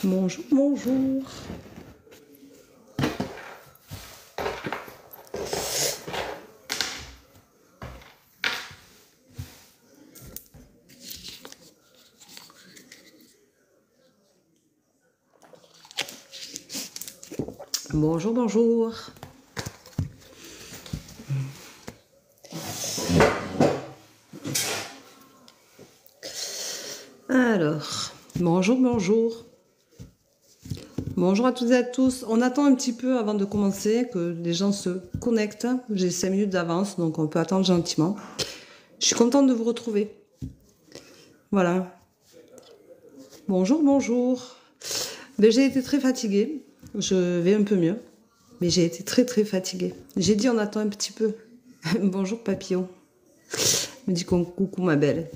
Bonjour, bonjour. Bonjour, bonjour. Alors, bonjour, bonjour. Bonjour à toutes et à tous. On attend un petit peu avant de commencer, que les gens se connectent. J'ai 5 minutes d'avance, donc on peut attendre gentiment. Je suis contente de vous retrouver. Voilà. Bonjour, bonjour. Ben, j'ai été très fatiguée. Je vais un peu mieux. Mais j'ai été très, très fatiguée. J'ai dit on attend un petit peu. Bonjour, papillon. Me dit coucou, ma belle.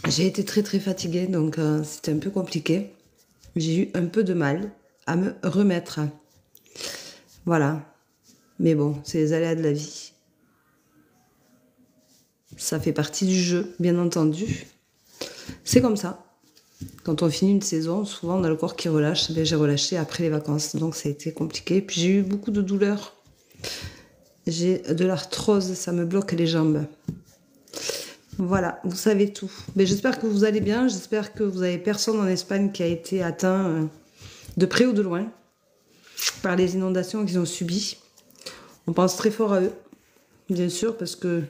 J'ai été très très fatiguée, donc c'était un peu compliqué. J'ai eu un peu de mal à me remettre. Voilà. Mais bon, c'est les aléas de la vie. Ça fait partie du jeu, bien entendu. C'est comme ça. Quand on finit une saison, souvent on a le corps qui relâche. Ben, j'ai relâché après les vacances, donc ça a été compliqué. Puis j'ai eu beaucoup de douleurs. J'ai de l'arthrose, ça me bloque les jambes. Voilà, vous savez tout. Mais j'espère que vous allez bien. J'espère que vous avez personne en Espagne qui a été atteint de près ou de loin par les inondations qu'ils ont subies. On pense très fort à eux, bien sûr, parce que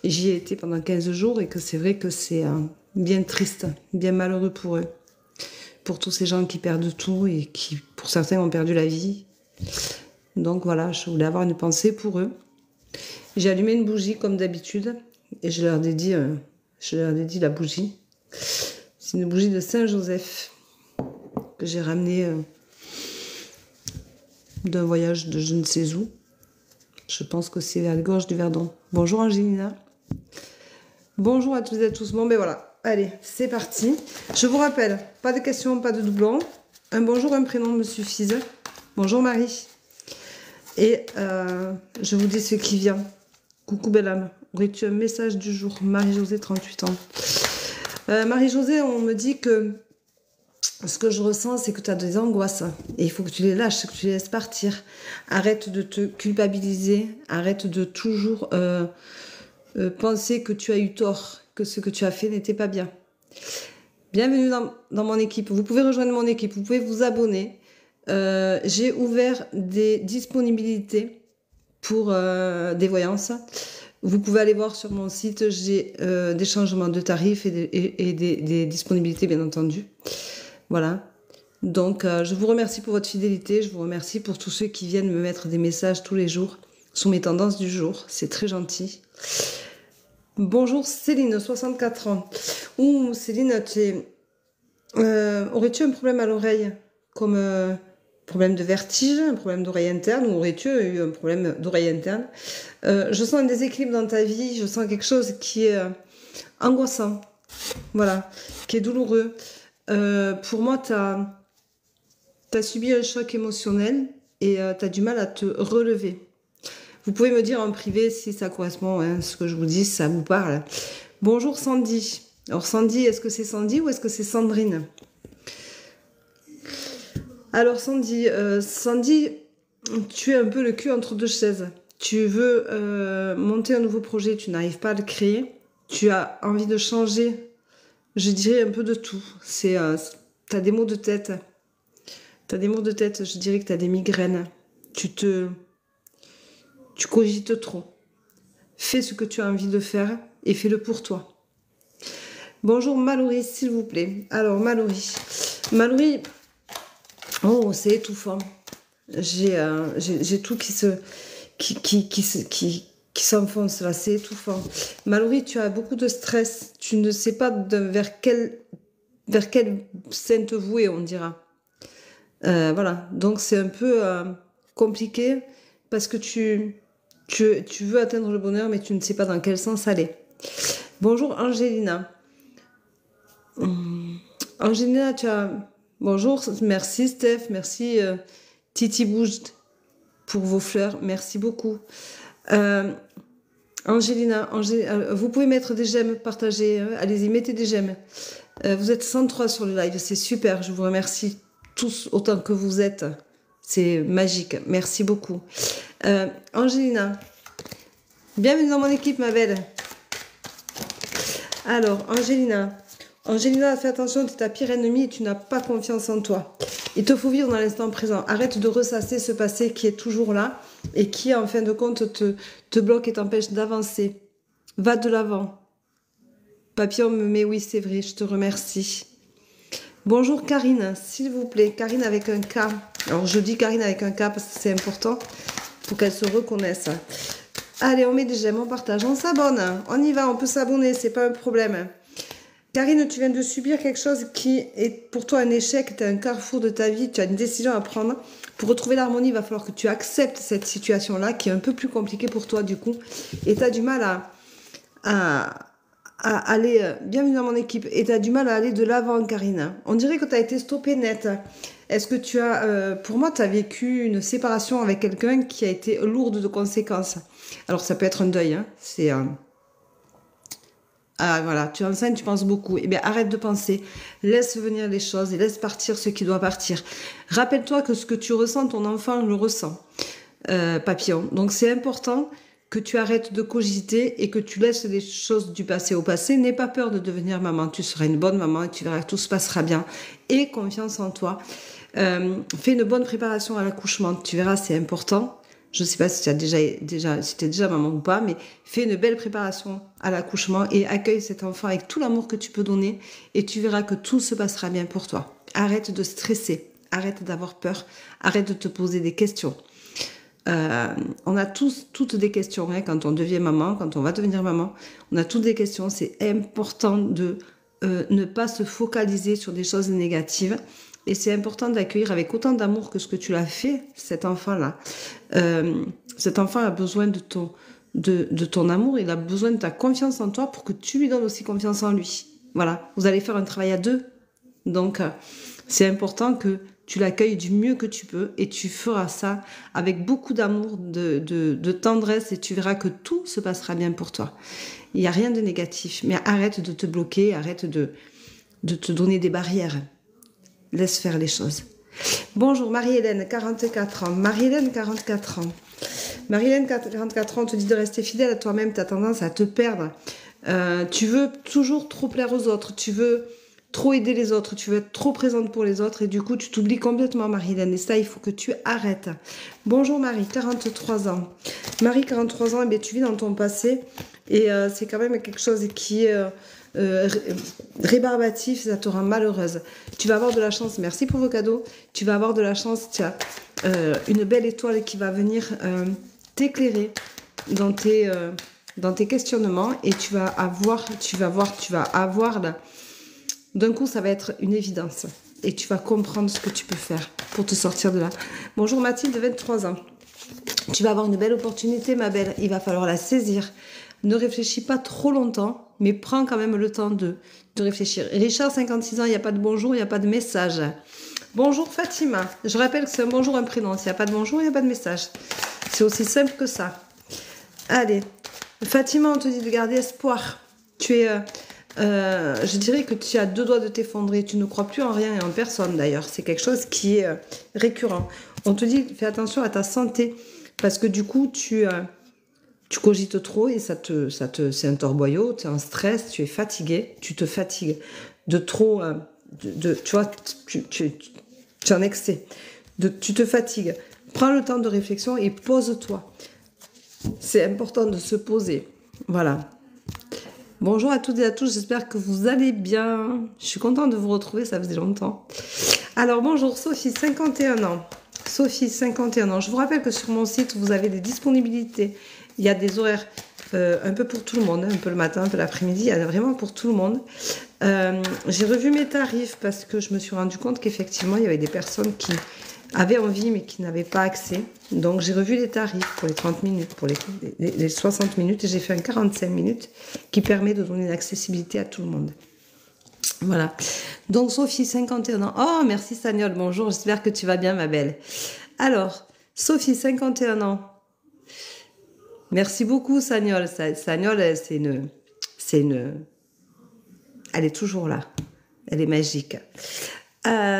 j'y ai été pendant 15 jours et que c'est vrai que c'est bien triste, bien malheureux pour eux. Pour tous ces gens qui perdent tout et qui, pour certains, ont perdu la vie. Donc voilà, je voulais avoir une pensée pour eux. J'ai allumé une bougie comme d'habitude et je leur dédie la bougie. C'est une bougie de Saint-Joseph que j'ai ramenée d'un voyage de je ne sais où. Je pense que c'est vers les gorges du Verdon. Bonjour Angelina. Bonjour à toutes et à tous. Bon ben voilà, allez, c'est parti. Je vous rappelle, pas de questions, pas de doublons. Un bonjour, un prénom me suffisent. Bonjour Marie. Et je vous dis ce qui vient. Coucou belle âme. Aurais-tu un message du jour? Marie-Josée, 38 ans. Marie-Josée, on me dit que ce que je ressens, c'est que tu as des angoisses. Et il faut que tu les lâches, que tu les laisses partir. Arrête de te culpabiliser. Arrête de toujours penser que tu as eu tort, que ce que tu as fait n'était pas bien. Bienvenue dans mon équipe. Vous pouvez rejoindre mon équipe. Vous pouvez vous abonner. J'ai ouvert des disponibilités pour des voyances. Vous pouvez aller voir sur mon site, j'ai des changements de tarifs et des disponibilités, bien entendu. Voilà. Donc, je vous remercie pour votre fidélité. Je vous remercie pour tous ceux qui viennent me mettre des messages tous les jours sur mes tendances du jour. C'est très gentil. Bonjour Céline, 64 ans. Ouh, Céline, aurais-tu un problème à l'oreille? Comme problème de vertige, un problème d'oreille interne, ou aurais-tu eu un problème d'oreille interne? Je sens un déséquilibre dans ta vie, je sens quelque chose qui est angoissant, voilà, qui est douloureux. Pour moi, tu as subi un choc émotionnel et tu as du mal à te relever. Vous pouvez me dire en privé si ça correspond à ce que je vous dis, si ça vous parle. Bonjour Sandy. Alors Sandy, est-ce que c'est Sandy ou est-ce que c'est Sandrine? Alors Sandy, tu es un peu le cul entre deux chaises. Tu veux monter un nouveau projet, tu n'arrives pas à le créer. Tu as envie de changer, je dirais un peu de tout. T'as des maux de tête. T'as des maux de tête, je dirais que t'as des migraines. Tu cogites trop. Fais ce que tu as envie de faire et fais-le pour toi. Bonjour Mallory, s'il vous plaît. Alors Mallory, oh, c'est étouffant. J'ai tout qui s'enfonce là, c'est étouffant. Mallory, tu as beaucoup de stress. Tu ne sais pas vers quelle sainte vouée, on dira. Voilà, donc c'est un peu compliqué parce que tu veux atteindre le bonheur, mais tu ne sais pas dans quel sens aller. Bonjour Angelina. Angelina, tu as... Bonjour, merci Steph, merci Titi Bouge pour vos fleurs, merci beaucoup. Angelina, vous pouvez mettre des j'aime, partager, allez-y, mettez des j'aime. Vous êtes 103 sur le live, c'est super. Je vous remercie tous autant que vous êtes. C'est magique. Merci beaucoup. Angelina, bienvenue dans mon équipe, ma belle. Alors, Angelina, fais attention, tu es ta pire ennemie et tu n'as pas confiance en toi. Il te faut vivre dans l'instant présent. Arrête de ressasser ce passé qui est toujours là et qui, en fin de compte, te bloque et t'empêche d'avancer. Va de l'avant. Papillon me met oui, c'est vrai, je te remercie. Bonjour Karine, s'il vous plaît. Karine avec un K. Alors, je dis Karine avec un K parce que c'est important pour qu'elle se reconnaisse. Allez, on met des j'aime, on partage, on s'abonne. On y va, on peut s'abonner, c'est pas un problème. Karine, tu viens de subir quelque chose qui est pour toi un échec, tu as un carrefour de ta vie, tu as une décision à prendre. Pour retrouver l'harmonie, il va falloir que tu acceptes cette situation-là qui est un peu plus compliquée pour toi du coup. Et tu as du mal à aller, bienvenue dans mon équipe, et tu as du mal à aller de l'avant, Karine. On dirait que tu as été stoppée net. Est-ce que tu as, pour moi, tu as vécu une séparation avec quelqu'un qui a été lourde de conséquences. Alors ça peut être un deuil, hein. C'est... Ah voilà, tu es enceinte, tu penses beaucoup. Eh bien, arrête de penser. Laisse venir les choses et laisse partir ce qui doit partir. Rappelle-toi que ce que tu ressens, ton enfant le ressent, papillon. Donc, c'est important que tu arrêtes de cogiter et que tu laisses les choses du passé au passé. N'aie pas peur de devenir maman. Tu seras une bonne maman et tu verras que tout se passera bien. Et confiance en toi. Fais une bonne préparation à l'accouchement. Tu verras, c'est important. Je ne sais pas si tu as si tu es déjà maman ou pas, mais fais une belle préparation à l'accouchement et accueille cet enfant avec tout l'amour que tu peux donner et tu verras que tout se passera bien pour toi. Arrête de stresser, arrête d'avoir peur, arrête de te poser des questions. On a tous toutes des questions hein, quand on devient maman, quand on va devenir maman. On a toutes des questions. C'est important de ne pas se focaliser sur des choses négatives. Et c'est important d'accueillir avec autant d'amour que ce que tu l'as fait, cet enfant-là. Cet enfant a besoin de ton amour, il a besoin de ta confiance en toi pour que tu lui donnes aussi confiance en lui. Voilà, vous allez faire un travail à deux. Donc, c'est important que tu l'accueilles du mieux que tu peux et tu feras ça avec beaucoup d'amour, de tendresse et tu verras que tout se passera bien pour toi. Il n'y a rien de négatif, mais arrête de te bloquer, arrête de te donner des barrières. Laisse faire les choses. Bonjour Marie-Hélène, 44 ans. Marie-Hélène, 44 ans. Marie-Hélène, 44 ans, te dit de rester fidèle à toi-même, tu as tendance à te perdre. Tu veux toujours trop plaire aux autres, tu veux trop aider les autres, tu veux être trop présente pour les autres et du coup tu t'oublies complètement Marie-Hélène et ça il faut que tu arrêtes. Bonjour Marie, 43 ans. Marie, 43 ans, eh bien, tu vis dans ton passé et c'est quand même quelque chose qui est... rébarbatif, ça te rend malheureuse. Tu vas avoir de la chance, merci pour vos cadeaux, tu vas avoir de la chance, tu as une belle étoile qui va venir t'éclairer dans tes questionnements et tu vas avoir là, d'un coup ça va être une évidence et tu vas comprendre ce que tu peux faire pour te sortir de là. Bonjour Mathilde, 23 ans. Tu vas avoir une belle opportunité ma belle, il va falloir la saisir. Ne réfléchis pas trop longtemps, mais prends quand même le temps de réfléchir. Richard, 56 ans, il n'y a pas de bonjour, il n'y a pas de message. Bonjour Fatima. Je rappelle que c'est un bonjour, un prénom. S'il n'y a pas de bonjour, il n'y a pas de message. C'est aussi simple que ça. Allez. Fatima, on te dit de garder espoir. Tu es... je dirais que tu as deux doigts de t'effondrer. Tu ne crois plus en rien et en personne d'ailleurs. C'est quelque chose qui est récurrent. On te dit, fais attention à ta santé. Parce que du coup, tu cogites trop et c'est un torboyau, tu es en stress, tu es fatigué, tu te fatigues de trop, tu vois, tu es en excès, tu te fatigues. Prends le temps de réflexion et pose-toi. C'est important de se poser. Voilà. Bonjour à toutes et à tous, j'espère que vous allez bien. Je suis contente de vous retrouver, ça faisait longtemps. Alors bonjour Sophie, 51 ans. Sophie, 51 ans. Je vous rappelle que sur mon site, vous avez des disponibilités. Il y a des horaires un peu pour tout le monde, un peu le matin, un peu l'après-midi, il y a vraiment pour tout le monde. J'ai revu mes tarifs parce que je me suis rendu compte qu'effectivement, il y avait des personnes qui avaient envie mais qui n'avaient pas accès. Donc, j'ai revu les tarifs pour les 30 minutes, pour les 60 minutes et j'ai fait un 45 minutes qui permet de donner l'accessibilité à tout le monde. Voilà. Donc, Sophie, 51 ans. Oh, merci Sagnol, bonjour, j'espère que tu vas bien, ma belle. Alors, Sophie, 51 ans. Merci beaucoup, Sagnol. Sagnol, c'est une... Elle est toujours là. Elle est magique.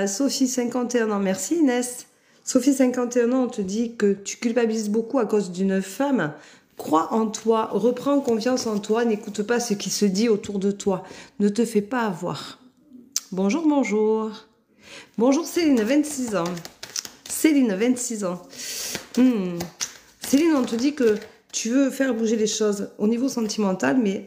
Sophie, 51 ans. Merci Inès. Sophie, 51 ans, on te dit que tu culpabilises beaucoup à cause d'une femme. Crois en toi, reprends confiance en toi, n'écoute pas ce qui se dit autour de toi. Ne te fais pas avoir. Bonjour, bonjour. Bonjour Céline, 26 ans. Céline, 26 ans. Céline, on te dit que tu veux faire bouger les choses au niveau sentimental, mais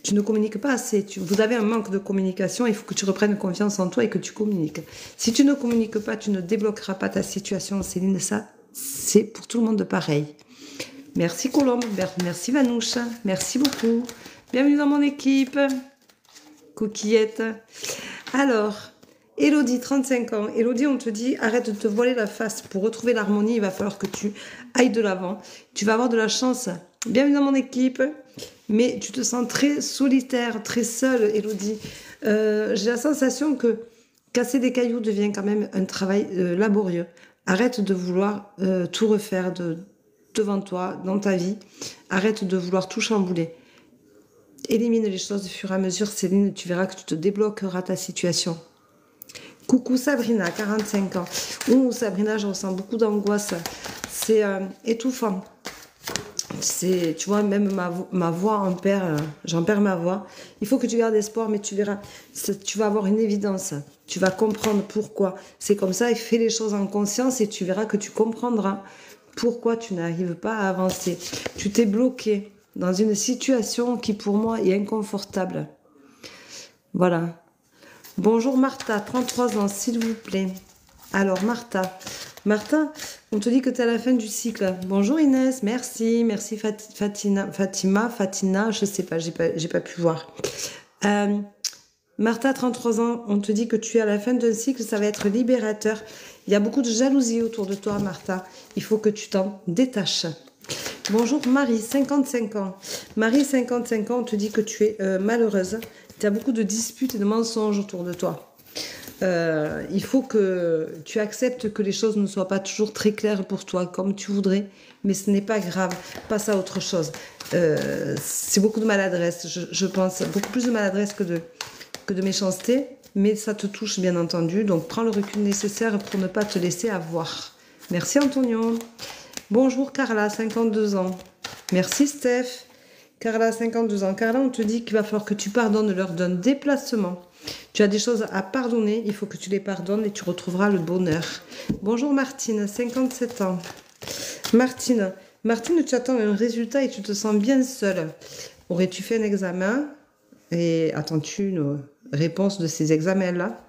tu ne communiques pas assez. Vous avez un manque de communication, il faut que tu reprennes confiance en toi et que tu communiques. Si tu ne communiques pas, tu ne débloqueras pas ta situation, Céline. Ça, c'est pour tout le monde pareil. Merci Colombe, merci Vanouche, merci beaucoup. Bienvenue dans mon équipe. Coquillette. Alors, Elodie, 35 ans. Elodie, on te dit, arrête de te voiler la face. Pour retrouver l'harmonie, il va falloir que tu ailles de l'avant. Tu vas avoir de la chance. Bienvenue dans mon équipe. Mais tu te sens très solitaire, très seule, Elodie. J'ai la sensation que casser des cailloux devient quand même un travail laborieux. Arrête de vouloir tout refaire devant toi, dans ta vie. Arrête de vouloir tout chambouler. Élimine les choses au fur et à mesure, Céline, tu verras que tu te débloqueras ta situation. Coucou Sabrina, 45 ans. Ouh, Sabrina, je ressens beaucoup d'angoisse. C'est étouffant. Tu vois, même ma voix, j'en perds ma voix. Il faut que tu gardes espoir, mais tu verras, tu vas avoir une évidence. Tu vas comprendre pourquoi. C'est comme ça, et fais les choses en conscience et tu verras que tu comprendras pourquoi tu n'arrives pas à avancer. Tu t'es bloqué dans une situation qui, pour moi, est inconfortable. Voilà. Bonjour Martha, 33 ans, s'il vous plaît. Alors Martha, on te dit que tu es à la fin du cycle. Bonjour Inès, merci Fatima, je sais pas, j'ai pas pu voir. Martha, 33 ans, on te dit que tu es à la fin d'un cycle, ça va être libérateur. Il y a beaucoup de jalousie autour de toi Martha, il faut que tu t'en détaches. Bonjour Marie, 55 ans. Marie, 55 ans, on te dit que tu es malheureuse. Tu as beaucoup de disputes et de mensonges autour de toi. Il faut que tu acceptes que les choses ne soient pas toujours très claires pour toi, comme tu voudrais, mais ce n'est pas grave. Passe à autre chose. C'est beaucoup de maladresse, je pense. Beaucoup plus de maladresse que de méchanceté, mais ça te touche, bien entendu. Donc, prends le recul nécessaire pour ne pas te laisser avoir. Merci, Antonio. Bonjour, Carla, 52 ans. Merci, Steph. Carla, 52 ans. Carla, on te dit qu'il va falloir que tu pardonnes lors d'un déplacement. Tu as des choses à pardonner, il faut que tu les pardonnes et tu retrouveras le bonheur. Bonjour Martine, 57 ans. Martine, tu attends un résultat et tu te sens bien seule. Aurais-tu fait un examen et attends-tu une réponse de ces examens-là?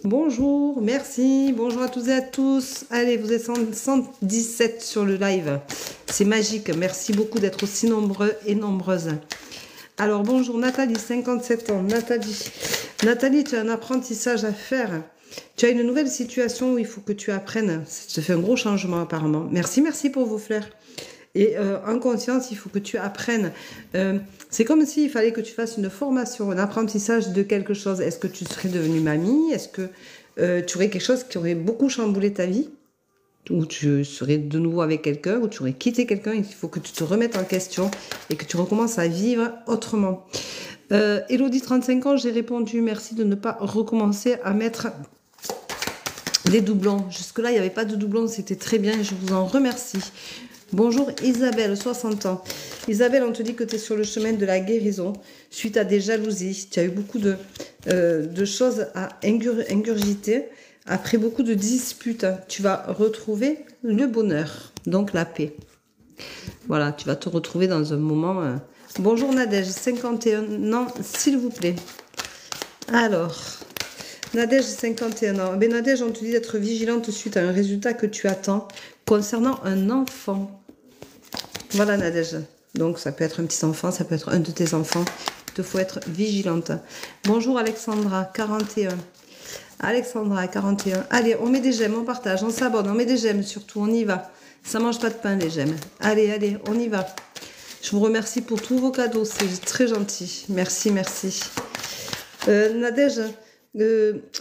Bonjour, merci, bonjour à tous et à tous. Allez, vous êtes 117 sur le live. C'est magique, merci beaucoup d'être aussi nombreux et nombreuses. Alors, bonjour Nathalie, 57 ans. Nathalie, tu as un apprentissage à faire. Tu as une nouvelle situation où il faut que tu apprennes. Ça te fait un gros changement apparemment. Merci pour vos fleurs. Et en conscience, il faut que tu apprennes. C'est comme s'il fallait que tu fasses une formation, un apprentissage de quelque chose. Est-ce que tu serais devenue mamie? Est-ce que tu aurais quelque chose qui aurait beaucoup chamboulé ta vie? Ou tu serais de nouveau avec quelqu'un, ou tu aurais quitté quelqu'un, il faut que tu te remettes en question et que tu recommences à vivre autrement. Elodie, 35 ans, j'ai répondu, merci de ne pas recommencer à mettre des doublons. Jusque-là, il n'y avait pas de doublons, c'était très bien et je vous en remercie. Bonjour Isabelle, 60 ans. Isabelle, on te dit que tu es sur le chemin de la guérison suite à des jalousies. Tu as eu beaucoup de choses à ingurgiter. Après beaucoup de disputes, tu vas retrouver le bonheur, donc la paix. Voilà, tu vas te retrouver dans un moment... Bonjour Nadège, 51 ans, s'il vous plaît. Alors, Nadège, 51 ans. Ben Nadège, on te dit d'être vigilante suite à un résultat que tu attends concernant un enfant. Voilà Nadège. Donc ça peut être un petit enfant, ça peut être un de tes enfants. Il te faut être vigilante. Bonjour Alexandra, 41. Alexandra, 41. Allez, on met des j'aime, on partage, on s'abonne, on met des j'aime surtout, on y va. Ça mange pas de pain les j'aime. Allez, on y va. Je vous remercie pour tous vos cadeaux, c'est très gentil. Merci. Nadège,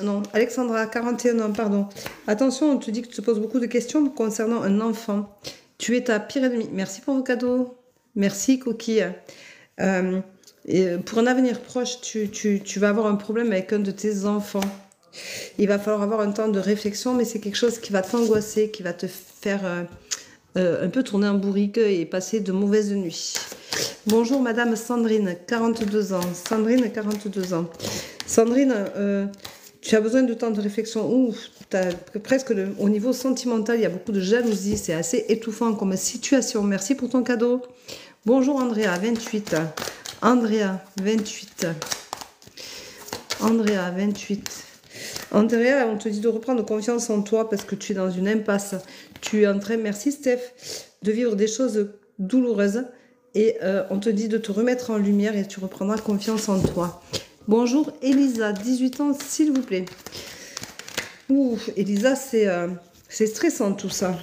non, Alexandra, 41 ans, pardon. Attention, on te dit que tu te poses beaucoup de questions concernant un enfant. Tu es ta pire ennemie. Merci pour vos cadeaux. Merci, Coquille. Et pour un avenir proche, tu vas avoir un problème avec un de tes enfants. Il va falloir avoir un temps de réflexion, mais c'est quelque chose qui va t'angoisser, qui va te faire un peu tourner en bourrique et passer de mauvaises nuits. Bonjour Madame Sandrine, 42 ans. Sandrine, 42 ans. Sandrine, tu as besoin de temps de réflexion. Ouf, presque au niveau sentimental, il y a beaucoup de jalousie. C'est assez étouffant comme situation. Merci pour ton cadeau. Bonjour Andrea, 28. Andrea, 28. Andrea, 28. Andrea, on te dit de reprendre confiance en toi parce que tu es dans une impasse. Tu es en train, merci Steph, de vivre des choses douloureuses et on te dit de te remettre en lumière et tu reprendras confiance en toi. Bonjour Elisa, 18 ans s'il vous plaît. Ouh, Elisa, c'est stressant tout ça.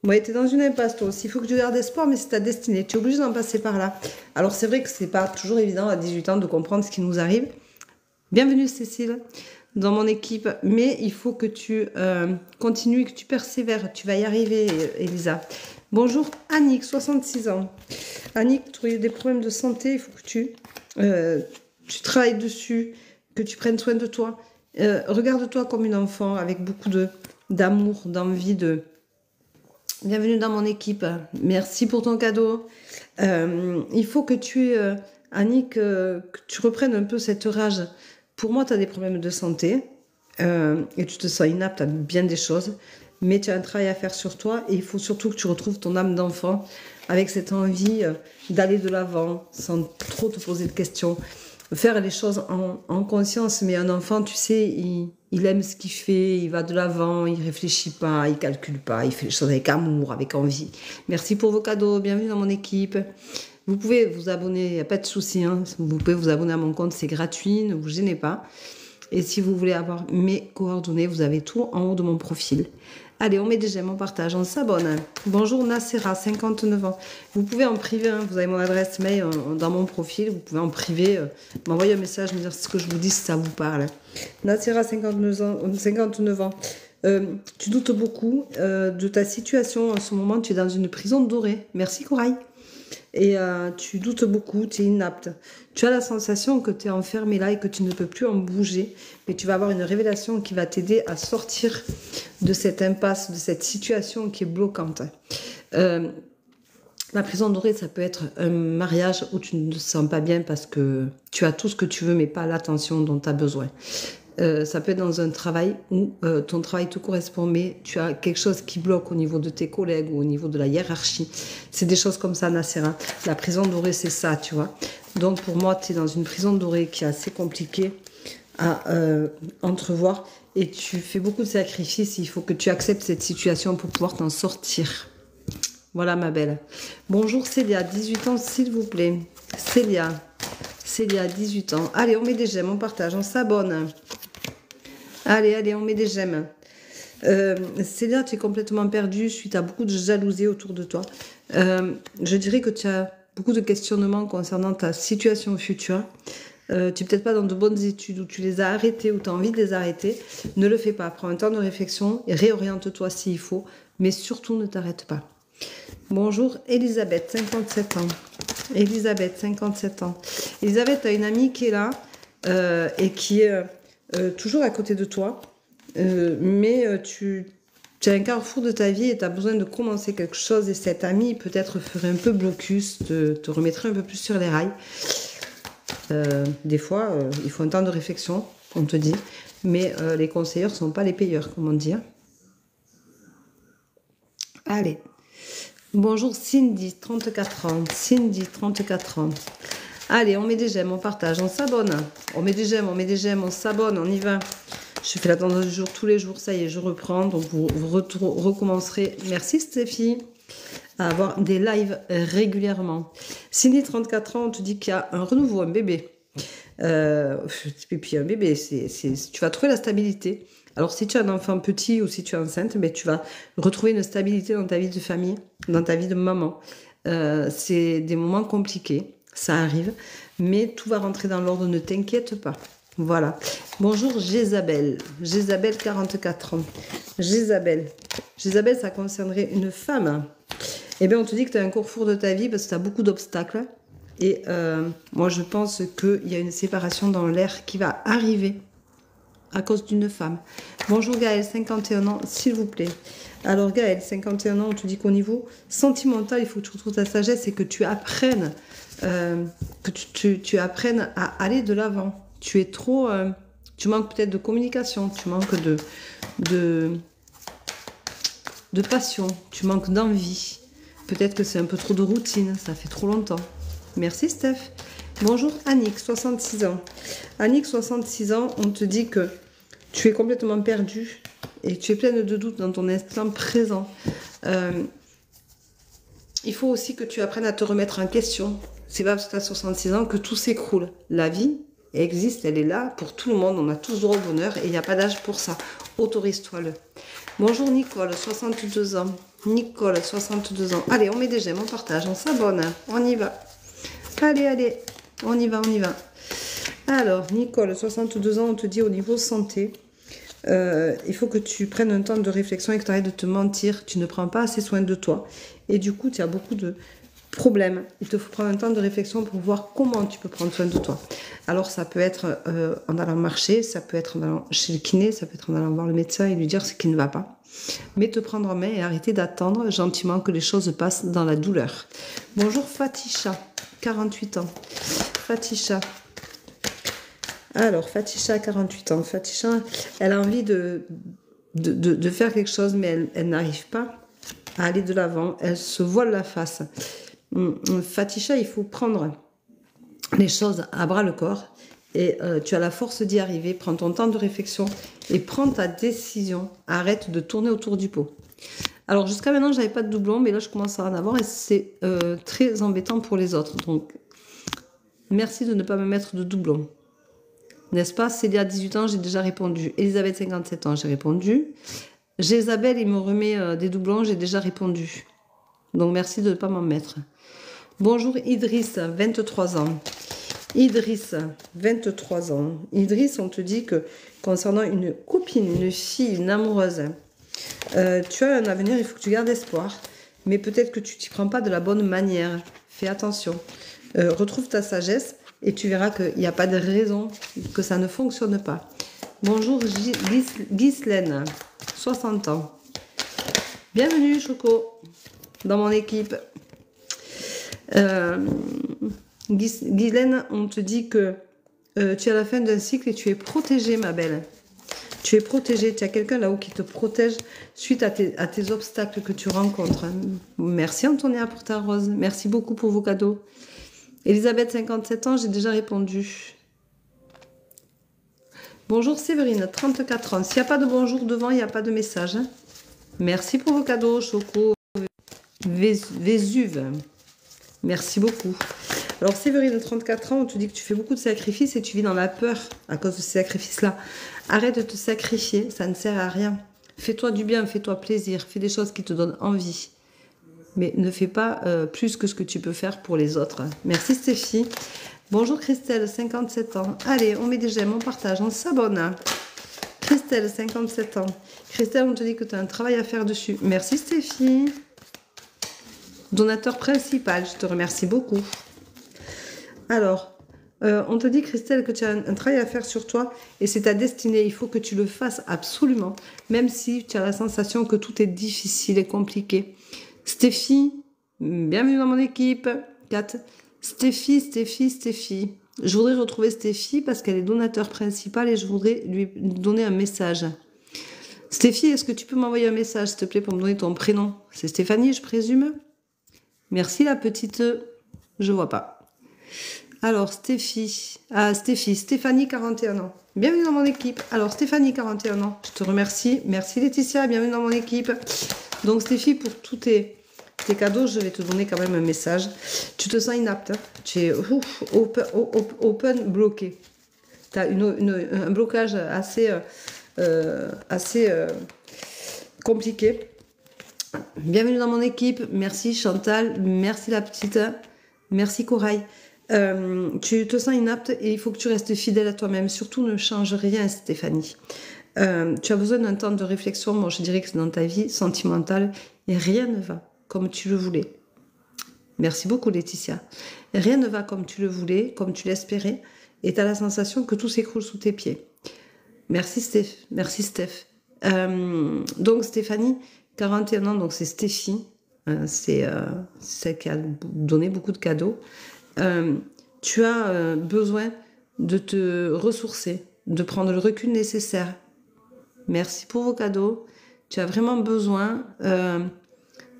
Ouais, tu es dans une impasse toi aussi. Il faut que tu gardes espoir, mais c'est ta destinée. Tu es obligé d'en passer par là. Alors c'est vrai que c'est pas toujours évident à 18 ans de comprendre ce qui nous arrive. Bienvenue Cécile dans mon équipe, mais il faut que tu continues, que tu persévères. Tu vas y arriver, Elisa. Bonjour Annick, 66 ans. Annick, tu as des problèmes de santé, il faut que tu travailles dessus, que tu prennes soin de toi. Regarde-toi comme une enfant avec beaucoup d'amour, d'envie de... Bienvenue dans mon équipe. Merci pour ton cadeau. Il faut que Annick, que tu reprennes un peu cette rage. Pour moi, tu as des problèmes de santé et tu te sens inapte à bien des choses, mais tu as un travail à faire sur toi et il faut surtout que tu retrouves ton âme d'enfant avec cette envie d'aller de l'avant sans trop te poser de questions. Faire les choses en conscience, mais un enfant, tu sais, il aime ce qu'il fait, il va de l'avant, il réfléchit pas, il calcule pas, il fait les choses avec amour, avec envie. Merci pour vos cadeaux, bienvenue dans mon équipe. Vous pouvez vous abonner, il n'y a pas de souci, hein. Vous pouvez vous abonner à mon compte, c'est gratuit, ne vous gênez pas. Et si vous voulez avoir mes coordonnées, vous avez tout en haut de mon profil. Allez, on met des j'aime, on partage, on s'abonne. Bonjour Nacera, 59 ans. Vous pouvez en privé, hein, vous avez mon adresse mail dans mon profil, vous pouvez en privé m'envoyer un message, me dire ce que je vous dis si ça vous parle. Nacera, 59 ans. Tu doutes beaucoup de ta situation en ce moment, tu es dans une prison dorée. Merci Corail. Et tu doutes beaucoup, tu es inapte. Tu as la sensation que tu es enfermé là et que tu ne peux plus en bouger, mais tu vas avoir une révélation qui va t'aider à sortir de cette impasse, de cette situation qui est bloquante. La prison dorée, ça peut être un mariage où tu ne te sens pas bien parce que tu as tout ce que tu veux, mais pas l'attention dont tu as besoin. Ça peut être dans un travail où ton travail te correspond, mais tu as quelque chose qui bloque au niveau de tes collègues ou au niveau de la hiérarchie. C'est des choses comme ça, Nacera. La prison dorée, c'est ça, tu vois. Donc pour moi, tu es dans une prison dorée qui est assez compliquée à entrevoir et tu fais beaucoup de sacrifices. Il faut que tu acceptes cette situation pour pouvoir t'en sortir. Voilà, ma belle. Bonjour Célia, 18 ans, s'il vous plaît. Célia, 18 ans. Allez, on met des j'aime, on partage, on s'abonne. Allez, on met des j'aime. Célia, tu es complètement perdue suite à beaucoup de jalousie autour de toi. Je dirais que tu as beaucoup de questionnements concernant ta situation future. Tu n'es peut-être pas dans de bonnes études ou tu les as arrêtées ou tu as envie de les arrêter. Ne le fais pas. Prends un temps de réflexion et réoriente-toi s'il faut. Mais surtout, ne t'arrête pas. Bonjour Elisabeth, 57 ans. Elisabeth, 57 ans. Elisabeth, tu as une amie qui est là et qui est toujours à côté de toi. Mais tu as un carrefour de ta vie et tu as besoin de commencer quelque chose. Et cette amie peut-être ferait un peu blocus, te remettrait un peu plus sur les rails. Des fois, il faut un temps de réflexion, on te dit. Mais les conseilleurs ne sont pas les payeurs, comme on dit. Allez. Bonjour Cindy, 34 ans. Cindy, 34 ans. Allez, on met des j'aime, on partage, on s'abonne. On met des j'aime, on s'abonne, on y va. Je fais la tendance du jour tous les jours, ça y est, je reprends. Donc vous recommencerez. Merci Stéphie. À avoir des lives régulièrement. Cindy, 34 ans, on te dit qu'il y a un renouveau, un bébé. Et puis un bébé, tu vas trouver la stabilité. Alors si tu as un enfant petit ou si tu es enceinte, ben, tu vas retrouver une stabilité dans ta vie de famille, dans ta vie de maman. C'est des moments compliqués, ça arrive, mais tout va rentrer dans l'ordre, ne t'inquiète pas. Voilà. Bonjour Jézabel. Jézabel, 44 ans. Jézabel, ça concernerait une femme. Eh bien, on te dit que tu as un carrefour de ta vie parce que tu as beaucoup d'obstacles Et moi, je pense qu'il y a une séparation dans l'air qui va arriver à cause d'une femme. Bonjour Gaël, 51 ans, s'il vous plaît. Alors Gaël, 51 ans, on te dit qu'au niveau sentimental, il faut que tu retrouves ta sagesse et que tu apprennes, tu apprennes à aller de l'avant. Tu es trop... tu manques peut-être de communication, tu manques de passion, tu manques d'envie. Peut-être que c'est un peu trop de routine, ça fait trop longtemps. Merci Steph. Bonjour Annick, 66 ans. Annick, 66 ans, on te dit que tu es complètement perdue et tu es pleine de doutes dans ton instant présent. Il faut aussi que tu apprennes à te remettre en question. C'est pas parce que tu as 66 ans que tout s'écroule. La vie existe, elle est là pour tout le monde. On a tous droit au bonheur et il n'y a pas d'âge pour ça. Autorise-toi-le. Bonjour Nicole, 62 ans. Nicole, 62 ans. Allez, on met des j'aime, on partage, on s'abonne. On y va. Allez, allez, on y va, on y va. Alors, Nicole, 62 ans, on te dit au niveau santé, il faut que tu prennes un temps de réflexion et que tu arrêtes de te mentir. Tu ne prends pas assez soin de toi. Et du coup, tu as beaucoup de problèmes. Il te faut prendre un temps de réflexion pour voir comment tu peux prendre soin de toi. Alors, ça peut être en allant marcher, ça peut être en allant chez le kiné, ça peut être en allant voir le médecin et lui dire ce qui ne va pas. Mais te prendre en main et arrêter d'attendre gentiment que les choses passent dans la douleur. Bonjour Fatisha, 48 ans. Fatisha. Alors, Fatisha, 48 ans. Fatisha, elle a envie de faire quelque chose, mais elle n'arrive pas à aller de l'avant. Elle se voile la face. Fatisha, il faut prendre les choses à bras le corps et tu as la force d'y arriver. Prends ton temps de réflexion et prends ta décision. Arrête de tourner autour du pot. Alors, jusqu'à maintenant, je n'avais pas de doublon, mais là, je commence à en avoir et c'est très embêtant pour les autres. Donc, merci de ne pas me mettre de doublon. N'est-ce pas? Célia, 18 ans, j'ai déjà répondu. Elisabeth, 57 ans, j'ai répondu. Jésabelle, il me remet des doublons, j'ai déjà répondu. Donc, merci de ne pas m'en mettre. Bonjour Idriss, 23 ans. Idriss, 23 ans. Idriss, on te dit que concernant une copine, une fille, une amoureuse, tu as un avenir, il faut que tu gardes espoir. Mais peut-être que tu t'y prends pas de la bonne manière. Fais attention. Retrouve ta sagesse. Et tu verras qu'il n'y a pas de raison que ça ne fonctionne pas. Bonjour Ghislaine, 60 ans. Bienvenue Choco, dans mon équipe. Ghislaine, on te dit que tu es à la fin d'un cycle et tu es protégée, ma belle. Tu es protégée, tu as quelqu'un là-haut qui te protège suite à tes obstacles que tu rencontres. Merci Antonia pour ta rose, merci beaucoup pour vos cadeaux. Elisabeth, 57 ans, j'ai déjà répondu. Bonjour Séverine, 34 ans. S'il n'y a pas de bonjour devant, il n'y a pas de message. Merci pour vos cadeaux, Choco. Vésuve. Merci beaucoup. Alors Séverine, 34 ans, on te dit que tu fais beaucoup de sacrifices et tu vis dans la peur à cause de ces sacrifices-là. Arrête de te sacrifier, ça ne sert à rien. Fais-toi du bien, fais-toi plaisir, fais des choses qui te donnent envie. Mais ne fais pas plus que ce que tu peux faire pour les autres. Merci Stéphie. Bonjour Christelle, 57 ans. Allez, on met des j'aime, on partage, on s'abonne. Christelle, 57 ans. Christelle, on te dit que tu as un travail à faire dessus. Merci Stéphie. Donateur principal, je te remercie beaucoup. Alors, on te dit Christelle que tu as un travail à faire sur toi et c'est ta destinée. Il faut que tu le fasses absolument. Même si tu as la sensation que tout est difficile et compliqué. Stéphie, bienvenue dans mon équipe. 4. Stéphie. Je voudrais retrouver Stéphie parce qu'elle est donateur principal et je voudrais lui donner un message. Stéphie, est-ce que tu peux m'envoyer un message, s'il te plaît, pour me donner ton prénom? C'est Stéphanie, je présume. Merci la petite. Je vois pas. Alors, Stéphanie, 41 ans. Bienvenue dans mon équipe. Alors, Stéphanie, 41 ans. Je te remercie. Merci Laetitia, bienvenue dans mon équipe. Donc Stéphie, pour tous tes cadeaux, je vais te donner quand même un message. Tu te sens inapte, hein. Tu es open bloqué. Tu as un blocage assez compliqué. Bienvenue dans mon équipe. Merci Chantal, merci la petite, merci Corail. Tu te sens inapte et il faut que tu restes fidèle à toi-même. Surtout ne change rien Stéphanie. Tu as besoin d'un temps de réflexion. Moi, je dirais que c'est dans ta vie sentimentale et rien ne va comme tu le voulais. Merci beaucoup, Laetitia. Rien ne va comme tu le voulais, comme tu l'espérais, et tu as la sensation que tout s'écroule sous tes pieds. Merci, Steph. Merci, Steph. Donc, Stéphanie, 41 ans, donc c'est Stéphie. C'est celle qui a donné beaucoup de cadeaux. Tu as besoin de te ressourcer, de prendre le recul nécessaire. Merci pour vos cadeaux. Tu as vraiment besoin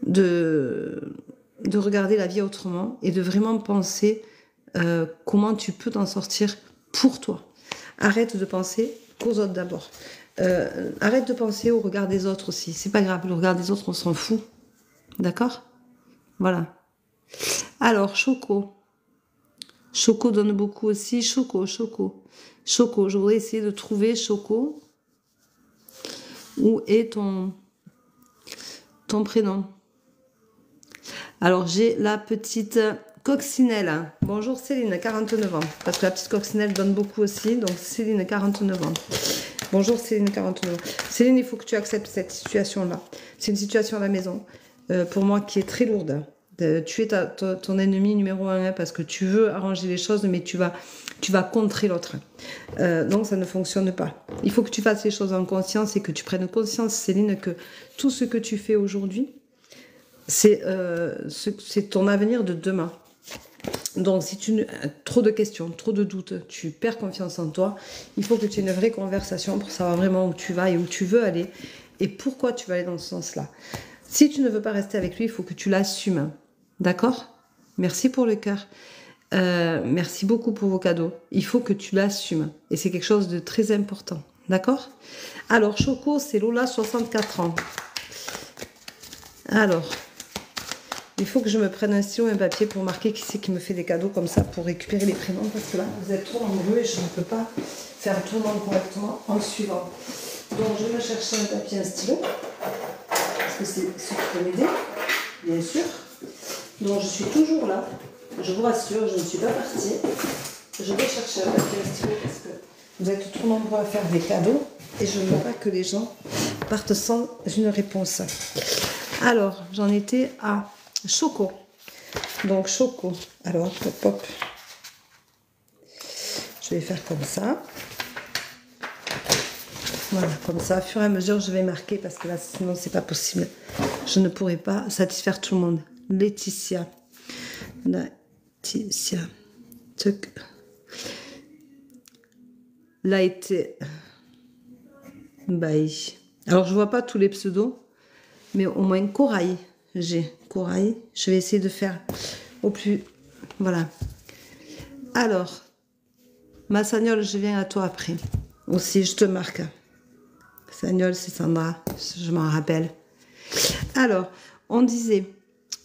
de regarder la vie autrement et de vraiment penser comment tu peux t'en sortir pour toi. Arrête de penser qu'aux autres d'abord. Arrête de penser au regard des autres aussi. C'est pas grave, le regard des autres, on s'en fout. D'accord? Voilà. Alors, Choco. Choco donne beaucoup aussi. Choco. Choco, je voudrais essayer de trouver, Choco. Où est ton prénom? Alors, j'ai la petite Coccinelle. Bonjour Céline, 49 ans. Parce que la petite Coccinelle donne beaucoup aussi. Donc, Céline, 49 ans. Bonjour Céline, 49 ans. Céline, il faut que tu acceptes cette situation-là. C'est une situation à la maison, pour moi, qui est très lourde. Tu es ton ennemi numéro 1 parce que tu veux arranger les choses, mais tu vas contrer l'autre. Donc, ça ne fonctionne pas. Il faut que tu fasses les choses en conscience et que tu prennes conscience, Céline, que tout ce que tu fais aujourd'hui, c'est ton avenir de demain. Donc, si tu as trop de questions, trop de doutes, tu perds confiance en toi, il faut que tu aies une vraie conversation pour savoir vraiment où tu vas et où tu veux aller et pourquoi tu vas aller dans ce sens-là. Si tu ne veux pas rester avec lui, il faut que tu l'assumes. D'accord? Merci pour le cœur. Merci beaucoup pour vos cadeaux. Il faut que tu l'assumes. Et c'est quelque chose de très important. D'accord? Alors, Choco, c'est Lola, 64 ans. Alors, il faut que je me prenne un stylo et un papier pour marquer qui c'est qui me fait des cadeaux comme ça pour récupérer les prénoms. Parce que là, vous êtes trop nombreux et je ne peux pas faire tout le monde correctement en suivant. Donc, je vais me chercher un papier et un stylo. Parce que c'est ce qui peut m'aider, bien sûr. Donc je suis toujours là, je vous rassure, je ne suis pas partie. Je vais chercher un papier et un stylo parce que vous êtes trop nombreux à faire des cadeaux et je ne veux pas que les gens partent sans une réponse. Alors, j'en étais à Choco. Donc Choco, alors hop, hop. Je vais faire comme ça. Voilà, comme ça, au fur et à mesure, je vais marquer parce que là, sinon, c'est pas possible. Je ne pourrai pas satisfaire tout le monde. Laetitia. Tuc. Là était. Bye. Alors, je vois pas tous les pseudos, mais au moins Corail. J'ai Corail. Je vais essayer de faire au plus. Voilà. Alors, Massagnol, je viens à toi après. Aussi, je te marque. Sagnol, c'est Sandra, je m'en rappelle. Alors, on disait,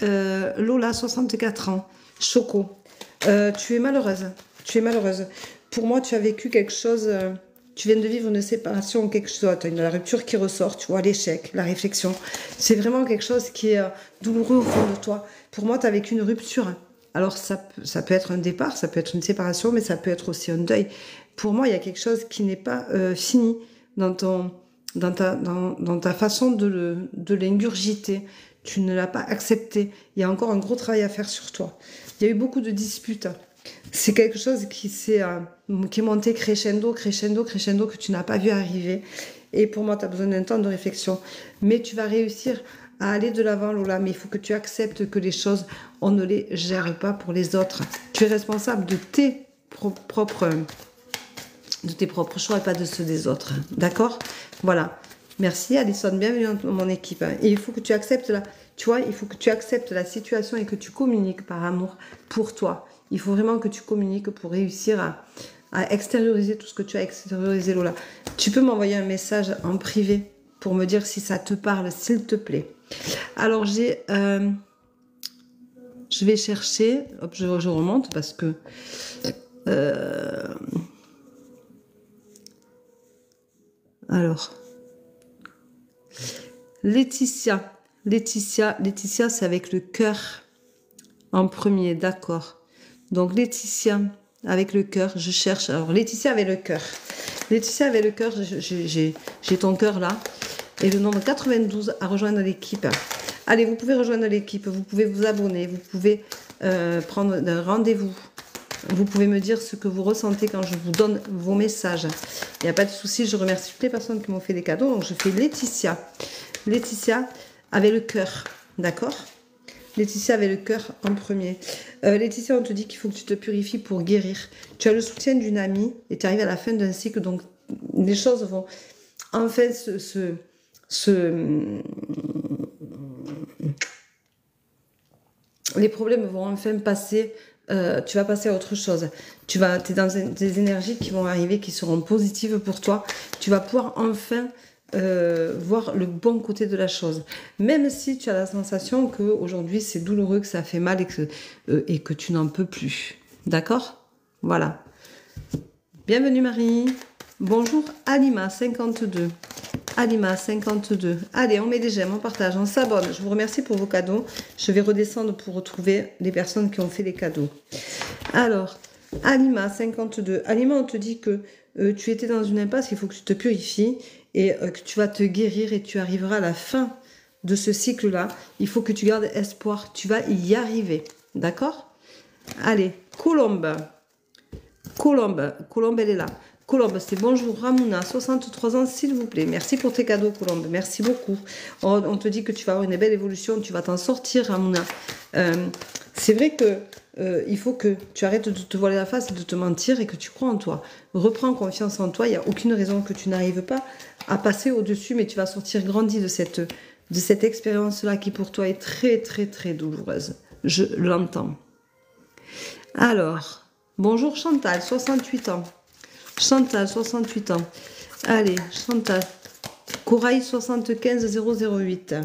Lola, 64 ans, Choco, tu es malheureuse. Tu es malheureuse. Pour moi, tu as vécu quelque chose, tu viens de vivre une séparation ou quelque chose, tu as la rupture qui ressort, tu vois, l'échec, la réflexion. C'est vraiment quelque chose qui est douloureux au fond de toi. Pour moi, tu as vécu une rupture. Alors, ça peut être un départ, ça peut être une séparation, mais ça peut être aussi un deuil. Pour moi, il y a quelque chose qui n'est pas fini dans ta façon de l'ingurgiter. Tu ne l'as pas accepté. Il y a encore un gros travail à faire sur toi. Il y a eu beaucoup de disputes. C'est quelque chose qui est monté crescendo, que tu n'as pas vu arriver. Et pour moi, tu as besoin d'un temps de réflexion. Mais tu vas réussir à aller de l'avant, Lola. Mais il faut que tu acceptes que les choses, on ne les gère pas pour les autres. Tu es responsable de tes propres choix et pas de ceux des autres. D'accord? Voilà. Merci Alison, bienvenue dans mon équipe. Et il faut que tu acceptes il faut que tu acceptes la situation et que tu communiques par amour pour toi. Il faut vraiment que tu communiques pour réussir à extérioriser tout ce que tu as extériorisé, Lola. Tu peux m'envoyer un message en privé pour me dire si ça te parle, s'il te plaît. Alors je vais chercher, hop, je remonte parce que alors Laetitia, c'est avec le cœur en premier, d'accord. Donc Laetitia avec le cœur, je cherche. Alors Laetitia avec le cœur. Laetitia avec le cœur, j'ai ton cœur là. Et le nombre 92 à rejoindre l'équipe. Allez, vous pouvez rejoindre l'équipe, vous pouvez vous abonner, vous pouvez prendre un rendez-vous. Vous pouvez me dire ce que vous ressentez quand je vous donne vos messages. Il n'y a pas de souci, je remercie toutes les personnes qui m'ont fait des cadeaux. Donc, je fais Laetitia. Laetitia avec le cœur, d'accord? Laetitia avait le cœur en premier. Laetitia, on te dit qu'il faut que tu te purifies pour guérir. Tu as le soutien d'une amie et tu arrives à la fin d'un cycle. Donc, les choses vont enfin les problèmes vont enfin passer. Tu vas passer à autre chose. Tu es dans des énergies qui vont arriver, qui seront positives pour toi. Tu vas pouvoir enfin voir le bon côté de la chose. Même si tu as la sensation qu'aujourd'hui c'est douloureux, que ça fait mal et que tu n'en peux plus. D'accord? Voilà. Bienvenue Marie. Bonjour Alima 52. Alima 52. Allez, on met des j'aime, on partage, on s'abonne. Je vous remercie pour vos cadeaux. Je vais redescendre pour retrouver les personnes qui ont fait les cadeaux. Alors, Alima 52. Alima, on te dit que tu étais dans une impasse, il faut que tu te purifies et que tu vas te guérir et tu arriveras à la fin de ce cycle-là. Il faut que tu gardes espoir. Tu vas y arriver. D'accord? Allez, Colombe. Colombe, elle est là. Colombe, c'est bonjour Ramona, 63 ans s'il vous plaît. Merci pour tes cadeaux Colombe, merci beaucoup. On te dit que tu vas avoir une belle évolution, tu vas t'en sortir Ramona. C'est vrai que il faut que tu arrêtes de te voiler la face et de te mentir et que tu crois en toi. Reprends confiance en toi, il n'y a aucune raison que tu n'arrives pas à passer au-dessus, mais tu vas sortir grandi de cette expérience-là qui pour toi est très très très douloureuse. Je l'entends. Alors, bonjour Chantal, 68 ans. Chantal, 68 ans. Allez, Chantal. Corail, 75 008.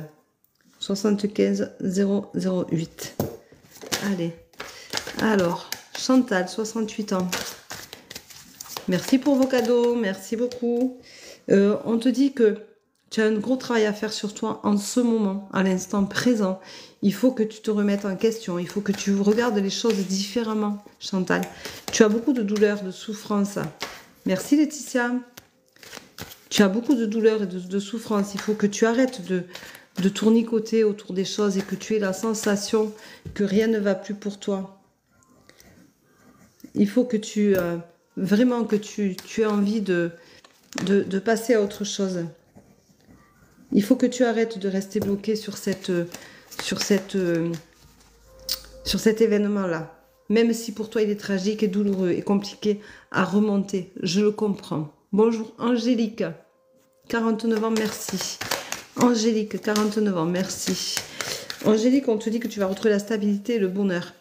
75 008. Allez. Alors, Chantal, 68 ans. Merci pour vos cadeaux. Merci beaucoup. On te dit que tu as un gros travail à faire sur toi en ce moment, à l'instant présent. Il faut que tu te remettes en question. Il faut que tu regardes les choses différemment, Chantal. Tu as beaucoup de douleurs, de souffrances. Merci Laetitia. Tu as beaucoup de douleurs et de souffrances. Il faut que tu arrêtes de tournicoter autour des choses et que tu aies la sensation que rien ne va plus pour toi. Il faut que tu vraiment que tu aies envie de passer à autre chose. Il faut que tu arrêtes de rester bloqué sur cet événement-là. Même si pour toi il est tragique et douloureux et compliqué à remonter, je le comprends. Bonjour Angélique, 49 ans, merci. Angélique, 49 ans, merci. Angélique, on te dit que tu vas retrouver la stabilité et le bonheur.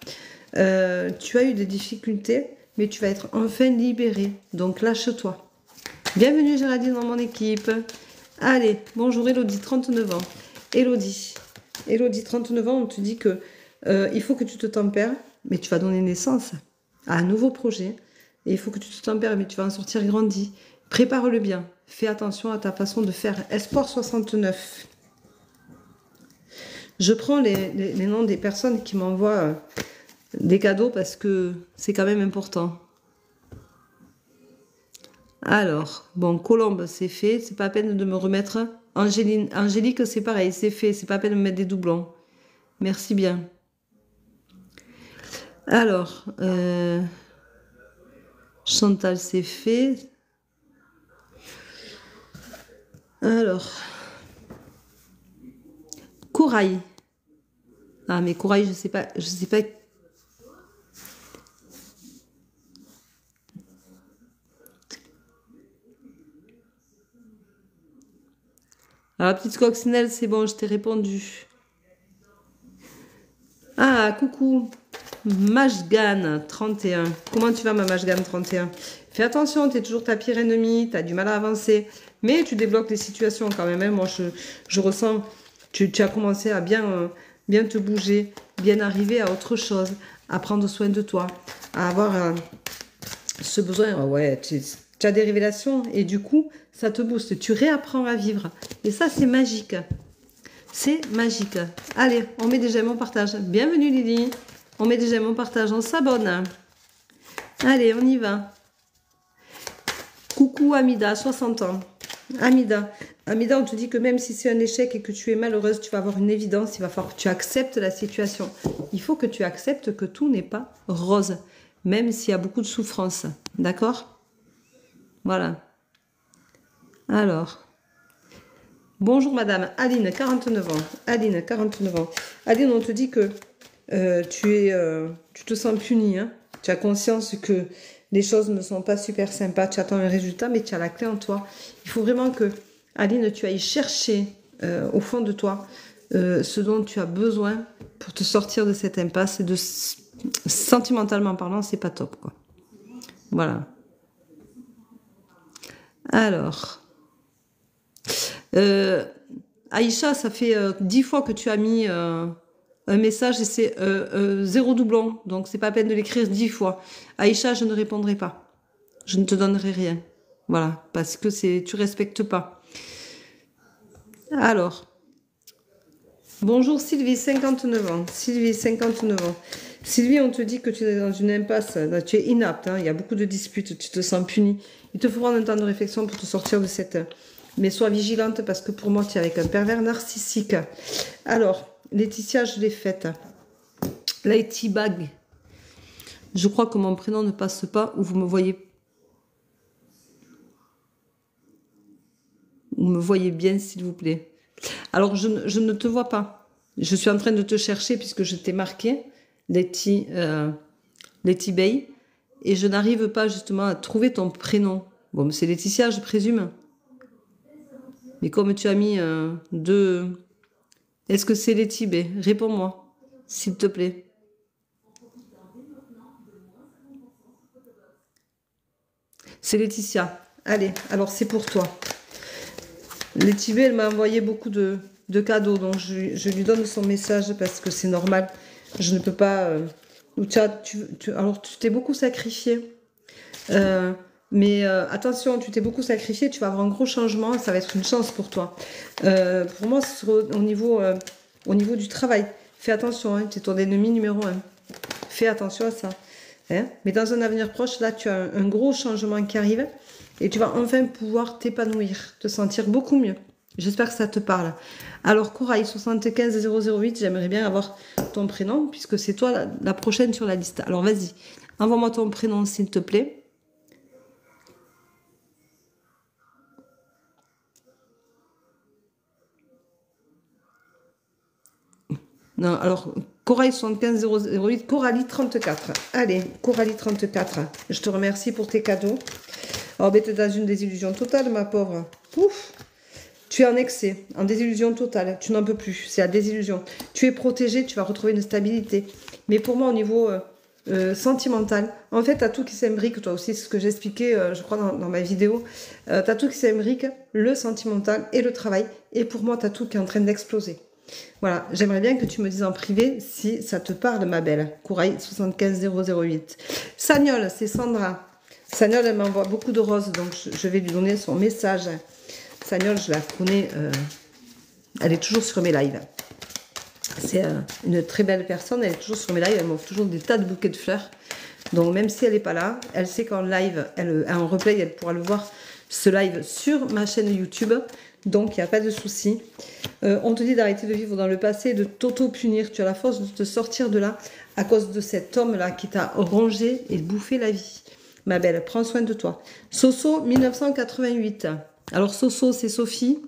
Tu as eu des difficultés, mais tu vas être enfin libérée. Donc lâche-toi. Bienvenue Géraldine dans mon équipe. Allez, bonjour Elodie, 39 ans. Elodie, 39 ans, on te dit que il faut que tu te tempères, mais tu vas donner naissance à un nouveau projet. Et il faut que tu te tempères, mais tu vas en sortir grandi. Prépare-le bien. Fais attention à ta façon de faire. Espoir 69. Je prends les noms des personnes qui m'envoient des cadeaux parce que c'est quand même important. Alors, bon, Colombe, c'est fait. C'est pas la peine de me remettre. Angélique, c'est pareil, c'est fait. C'est pas la peine de me mettre des doublons. Merci bien. Alors, Chantal, c'est fait. Alors, Corail. Ah, mais Corail, je sais pas. Alors, la petite coccinelle, c'est bon, je t'ai répondu. Ah, coucou. Mashgan 31. Comment tu vas, ma Mashgan 31? Fais attention, tu es toujours ta pire ennemie, tu as du mal à avancer. Mais tu débloques les situations quand même. Hein. Moi, je ressens, tu as commencé à bien te bouger, bien arriver à autre chose, à prendre soin de toi, à avoir ce besoin. Ouais, tu as des révélations et du coup, ça te booste. Tu réapprends à vivre. Et ça, c'est magique. C'est magique. Allez, on met des j'aime, on partage. Bienvenue Lily. On met des j'aime, on partage, on s'abonne. Allez, on y va. Coucou Amida, 60 ans. Amida. Amida, on te dit que même si c'est un échec et que tu es malheureuse, tu vas avoir une évidence, il va falloir que tu acceptes la situation. Il faut que tu acceptes que tout n'est pas rose, même s'il y a beaucoup de souffrance. D'accord? Voilà. Alors, bonjour madame, Aline, 49 ans. Aline, 49 ans. Aline, on te dit que tu te sens punie, hein? Tu as conscience que les choses ne sont pas super sympas, tu attends un résultat, mais tu as la clé en toi. Il faut vraiment que, Aline, tu ailles chercher au fond de toi ce dont tu as besoin pour te sortir de cette impasse. Et sentimentalement parlant, c'est pas top, quoi. Voilà. Alors, Aïcha, ça fait 10 fois que tu as mis un message et c'est 0 doublon. Donc, c'est pas la peine de l'écrire 10 fois. Aïcha, je ne répondrai pas. Je ne te donnerai rien. Voilà, parce que tu respectes pas. Alors, bonjour Sylvie, 59 ans. Sylvie, 59 ans. Sylvie, on te dit que tu es dans une impasse. Là, tu es inapte, hein, il y a beaucoup de disputes, tu te sens punie. Il te faudra un temps de réflexion pour te sortir de cette... Mais sois vigilante parce que pour moi, tu es avec un pervers narcissique. Alors, Laetitia, je l'ai faite. Lady Bag. Je crois que mon prénom ne passe pas ou vous me voyez. Vous me voyez bien, s'il vous plaît. Alors, je ne te vois pas. Je suis en train de te chercher puisque je t'ai marqué, Letty Bay, et je n'arrive pas justement à trouver ton prénom. Bon, c'est Laetitia, je présume. Mais comme tu as mis deux... Est-ce que c'est Letty Bay? Réponds-moi, s'il te plaît. C'est Laetitia. Allez, alors c'est pour toi. Letty Bay, elle m'a envoyé beaucoup de cadeaux, donc je lui donne son message parce que c'est normal. Je ne peux pas... alors, tu t'es beaucoup sacrifié. Mais attention, tu t'es beaucoup sacrifié, tu vas avoir un gros changement, ça va être une chance pour toi. Pour moi, au niveau du travail, fais attention, hein, tu es ton ennemi numéro 1. Fais attention à ça. Hein. Mais dans un avenir proche, là, tu as un gros changement qui arrive et tu vas enfin pouvoir t'épanouir, te sentir beaucoup mieux. J'espère que ça te parle. Alors, Corail 75008, j'aimerais bien avoir ton prénom puisque c'est toi la prochaine sur la liste. Alors, vas-y, envoie-moi ton prénom s'il te plaît. Non, alors, Corail 75008, Coralie 34. Allez, Coralie 34. Je te remercie pour tes cadeaux. Oh, ben, tu es dans une désillusion totale, ma pauvre. Ouf. Tu es en excès, en désillusion totale. Tu n'en peux plus. C'est la désillusion. Tu es protégé, tu vas retrouver une stabilité. Mais pour moi, au niveau sentimental, en fait, tu as tout qui s'imbrique. Toi aussi, c'est ce que j'expliquais, je crois, dans ma vidéo. Tu as tout qui s'imbrique, le sentimental et le travail. Et pour moi, tu as tout qui est en train d'exploser. Voilà, j'aimerais bien que tu me dises en privé si ça te parle, ma belle. Corail 75008. Sagnol, c'est Sandra. Sagnol, elle m'envoie beaucoup de roses, donc je vais lui donner son message. Sagnol, je la connais, elle est toujours sur mes lives. C'est une très belle personne, elle est toujours sur mes lives, elle m'offre toujours des tas de bouquets de fleurs. Donc même si elle n'est pas là, elle sait qu'en live, en replay, elle pourra le voir, ce live sur ma chaîne YouTube. Donc, il n'y a pas de souci. On te dit d'arrêter de vivre dans le passé et de t'auto-punir. Tu as la force de te sortir de là à cause de cet homme-là qui t'a rongé et bouffé la vie. Ma belle, prends soin de toi. Soso, 1988. Alors, Soso, c'est Sophie.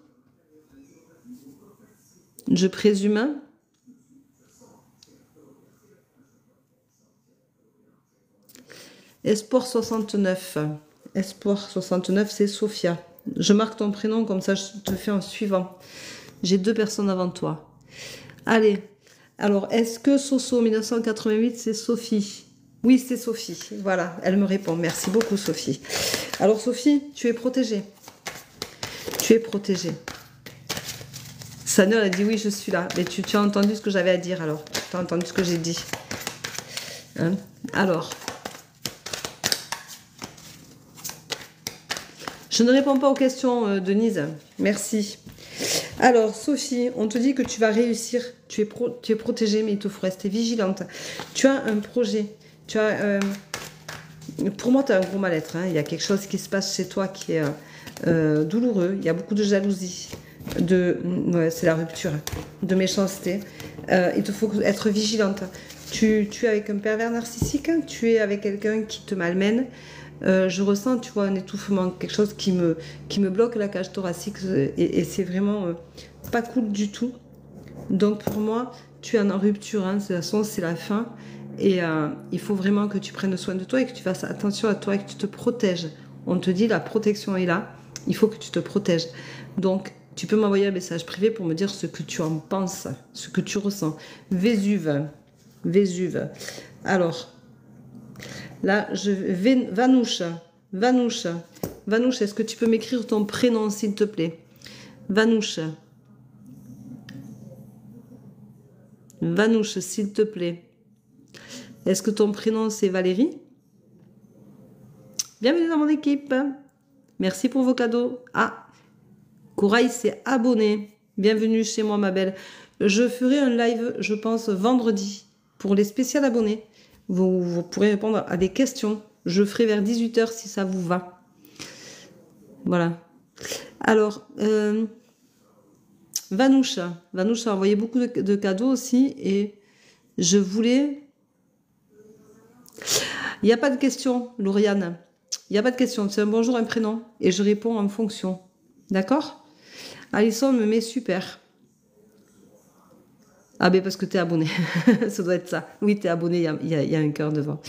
Je présume. Espoir 69. Espoir 69, c'est Sophia. Je marque ton prénom, comme ça je te fais un suivant. J'ai 2 personnes avant toi. Allez, alors est-ce que Soso 1988 c'est Sophie? Oui, c'est Sophie. Voilà, elle me répond. Merci beaucoup Sophie. Alors Sophie, tu es protégée. Tu es protégée. Sanel a dit oui, je suis là. Mais tu as entendu ce que j'avais à dire alors. Tu as entendu ce que j'ai dit. Hein? Alors... Je ne réponds pas aux questions, Denise. Merci. Alors, Sophie, on te dit que tu vas réussir. Tu es protégée, mais il te faut rester vigilante. Tu as un projet. Pour moi, tu as un gros mal-être. Hein. Il y a quelque chose qui se passe chez toi qui est douloureux. Il y a beaucoup de jalousie. Ouais, c'est la rupture. De méchanceté. Il te faut être vigilante. Tu es avec un pervers narcissique. Tu es avec quelqu'un qui te malmène. Je ressens, tu vois, un étouffement, quelque chose qui me bloque la cage thoracique et c'est vraiment pas cool du tout. Donc pour moi, tu es en rupture, hein, de toute façon c'est la fin et il faut vraiment que tu prennes soin de toi et que tu fasses attention à toi et que tu te protèges. On te dit la protection est là, il faut que tu te protèges. Donc tu peux m'envoyer un message privé pour me dire ce que tu en penses, ce que tu ressens. Vésuve. Alors... Là, Vanouche, est-ce que tu peux m'écrire ton prénom, s'il te plaît? Vanouche, s'il te plaît. Est-ce que ton prénom, c'est Valérie? Bienvenue dans mon équipe. Merci pour vos cadeaux. Ah, Corail s'est abonné. Bienvenue chez moi, ma belle. Je ferai un live, je pense, vendredi, pour les spécial abonnés. Vous pourrez répondre à des questions. Je ferai vers 18 h si ça vous va. Voilà. Alors, Vanouche a envoyé beaucoup de cadeaux aussi. Et je voulais... Il n'y a pas de question, Lauriane. Il n'y a pas de question. C'est un bonjour, un prénom. Et je réponds en fonction. D'accord? Alison me met super. Ah ben parce que tu es abonné, ça doit être ça. Oui, tu es abonné, il y a un cœur devant.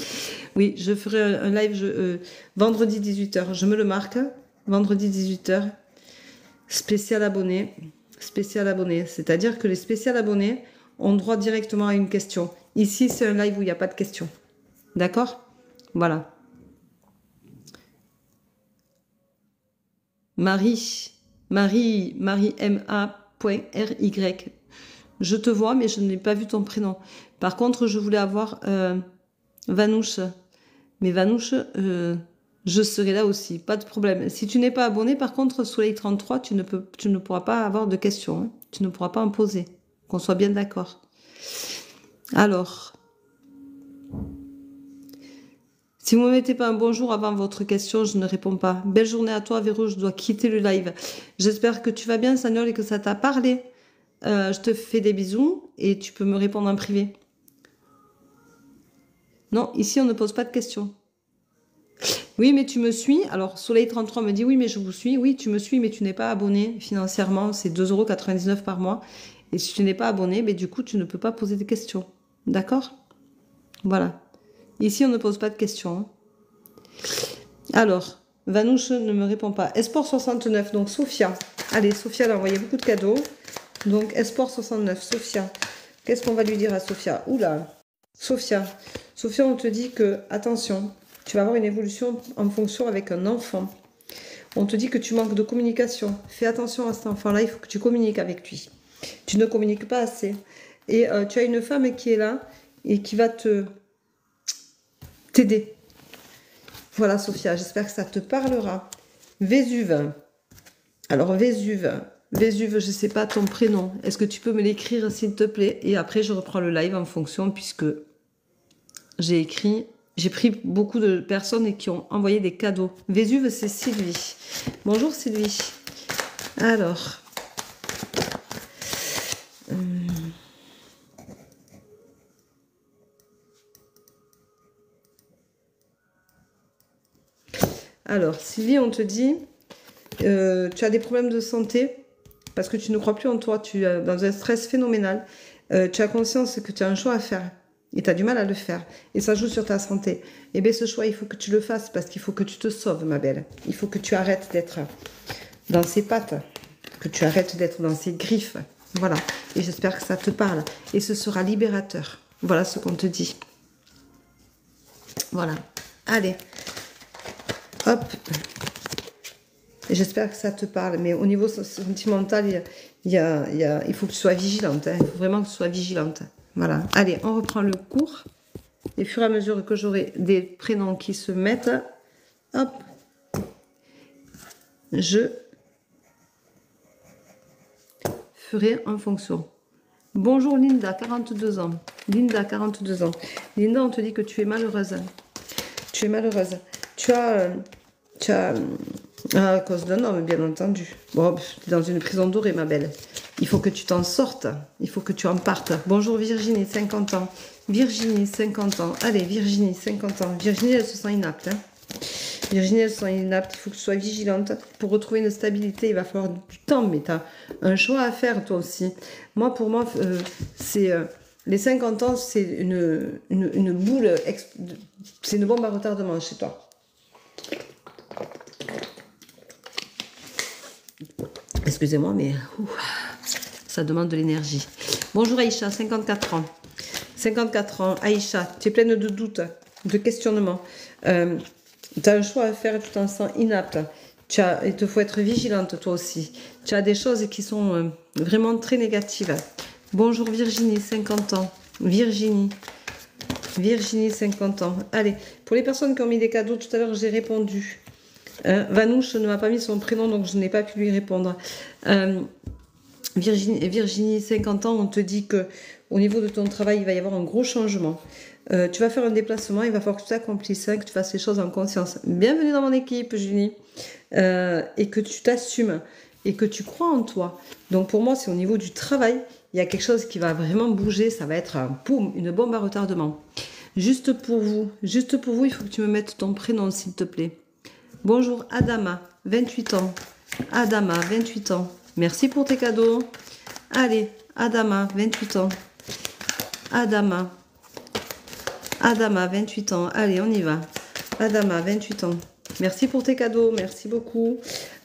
Oui, je ferai un live vendredi 18 h, je me le marque. Vendredi 18 h, spécial abonné. C'est-à-dire que les spécial abonnés ont droit directement à une question. Ici, c'est un live où il n'y a pas de question. D'accord? Voilà. Marie ma.ry. Je te vois, mais je n'ai pas vu ton prénom. Par contre, je voulais avoir Vanouche. Mais Vanouche, je serai là aussi, pas de problème. Si tu n'es pas abonné, par contre, Soleil 33, tu ne pourras pas avoir de questions. Hein. Tu ne pourras pas en poser. Qu'on soit bien d'accord. Alors, si vous ne me mettez pas un bonjour avant votre question, je ne réponds pas. Belle journée à toi, Véro, je dois quitter le live. J'espère que tu vas bien, Sagnol, et que ça t'a parlé. Je te fais des bisous et tu peux me répondre en privé. Non, ici on ne pose pas de questions. Oui, mais tu me suis. Alors, Soleil 33 me dit oui, mais je vous suis. Oui, tu me suis, mais tu n'es pas abonné financièrement. C'est 2,99 € par mois. Et si tu n'es pas abonné, mais du coup, tu ne peux pas poser de questions. D'accord? Voilà. Ici, on ne pose pas de questions. Hein. Alors, Vanouche ne me répond pas. Esport 69, donc Sophia. Allez, Sophia, elle a envoyé beaucoup de cadeaux. Donc, Esport 69, Sophia. Qu'est-ce qu'on va lui dire à Sophia? Oula, Sophia, on te dit que, attention, tu vas avoir une évolution en fonction avec un enfant. On te dit que tu manques de communication. Fais attention à cet enfant-là, il faut que tu communiques avec lui. Tu ne communiques pas assez. Et tu as une femme qui est là et qui va t'aider. Voilà, Sophia, j'espère que ça te parlera. Vésuve. Alors, Vésuve, je ne sais pas ton prénom. Est-ce que tu peux me l'écrire, s'il te plaît? Et après, je reprends le live en fonction, puisque j'ai pris beaucoup de personnes qui ont envoyé des cadeaux. Vésuve, c'est Sylvie. Bonjour, Sylvie. Alors... Alors, Sylvie, on te dit, tu as des problèmes de santé parce que tu ne crois plus en toi, tu es dans un stress phénoménal. Tu as conscience que tu as un choix à faire et tu as du mal à le faire. Et ça joue sur ta santé. Et bien, ce choix, il faut que tu le fasses parce qu'il faut que tu te sauves, ma belle. Il faut que tu arrêtes d'être dans ses pattes, que tu arrêtes d'être dans ses griffes. Voilà. Et j'espère que ça te parle. Et ce sera libérateur. Voilà ce qu'on te dit. Voilà. Allez. Hop. J'espère que ça te parle. Mais au niveau sentimental, il faut que tu sois vigilante. Hein. Il faut vraiment que tu sois vigilante. Voilà. Allez, on reprend le cours. Et au fur et à mesure que j'aurai des prénoms qui se mettent, hop, je ferai en fonction. Bonjour Linda, 42 ans. Linda, 42 ans. Linda, on te dit que tu es malheureuse. Tu es malheureuse. Tu as À cause d'un homme, bien entendu. Bon, tu es dans une prison dorée, ma belle. Il faut que tu t'en sortes. Il faut que tu en partes. Bonjour Virginie, 50 ans. Virginie, 50 ans. Allez, Virginie, 50 ans. Virginie, elle se sent inapte. Hein. Virginie, elle se sent inapte. Il faut que tu sois vigilante. Pour retrouver une stabilité, il va falloir du temps. Mais tu as un choix à faire, toi aussi. Moi, pour moi, c'est... les 50 ans, c'est une boule... C'est une bombe à retardement chez toi. Excusez-moi, mais ça demande de l'énergie. Bonjour Aïcha, 54 ans. 54 ans, Aïcha, tu es pleine de doutes, de questionnements. Tu as un choix à faire, tu t'en sens inapte. Il te faut être vigilante, toi aussi. Tu as des choses qui sont vraiment très négatives. Bonjour Virginie, 50 ans. Virginie, 50 ans. Allez, pour les personnes qui ont mis des cadeaux, tout à l'heure, j'ai répondu. Vanouche ne m'a pas mis son prénom, donc je n'ai pas pu lui répondre. Virginie, 50 ans, on te dit que au niveau de ton travail, il va y avoir un gros changement. Tu vas faire un déplacement, il va falloir que tu t'accomplisses, que tu fasses les choses en conscience. Bienvenue dans mon équipe, Julie. Et que tu t'assumes et que tu crois en toi. Donc pour moi, c'est au niveau du travail, il y a quelque chose qui va vraiment bouger, ça va être une bombe à retardement. Juste pour vous, il faut que tu me mettes ton prénom, s'il te plaît. Bonjour Adama, 28 ans. Adama, 28 ans. Merci pour tes cadeaux. Allez, Adama, 28 ans. Adama, 28 ans. Allez, on y va. Adama, 28 ans. Merci pour tes cadeaux, merci beaucoup.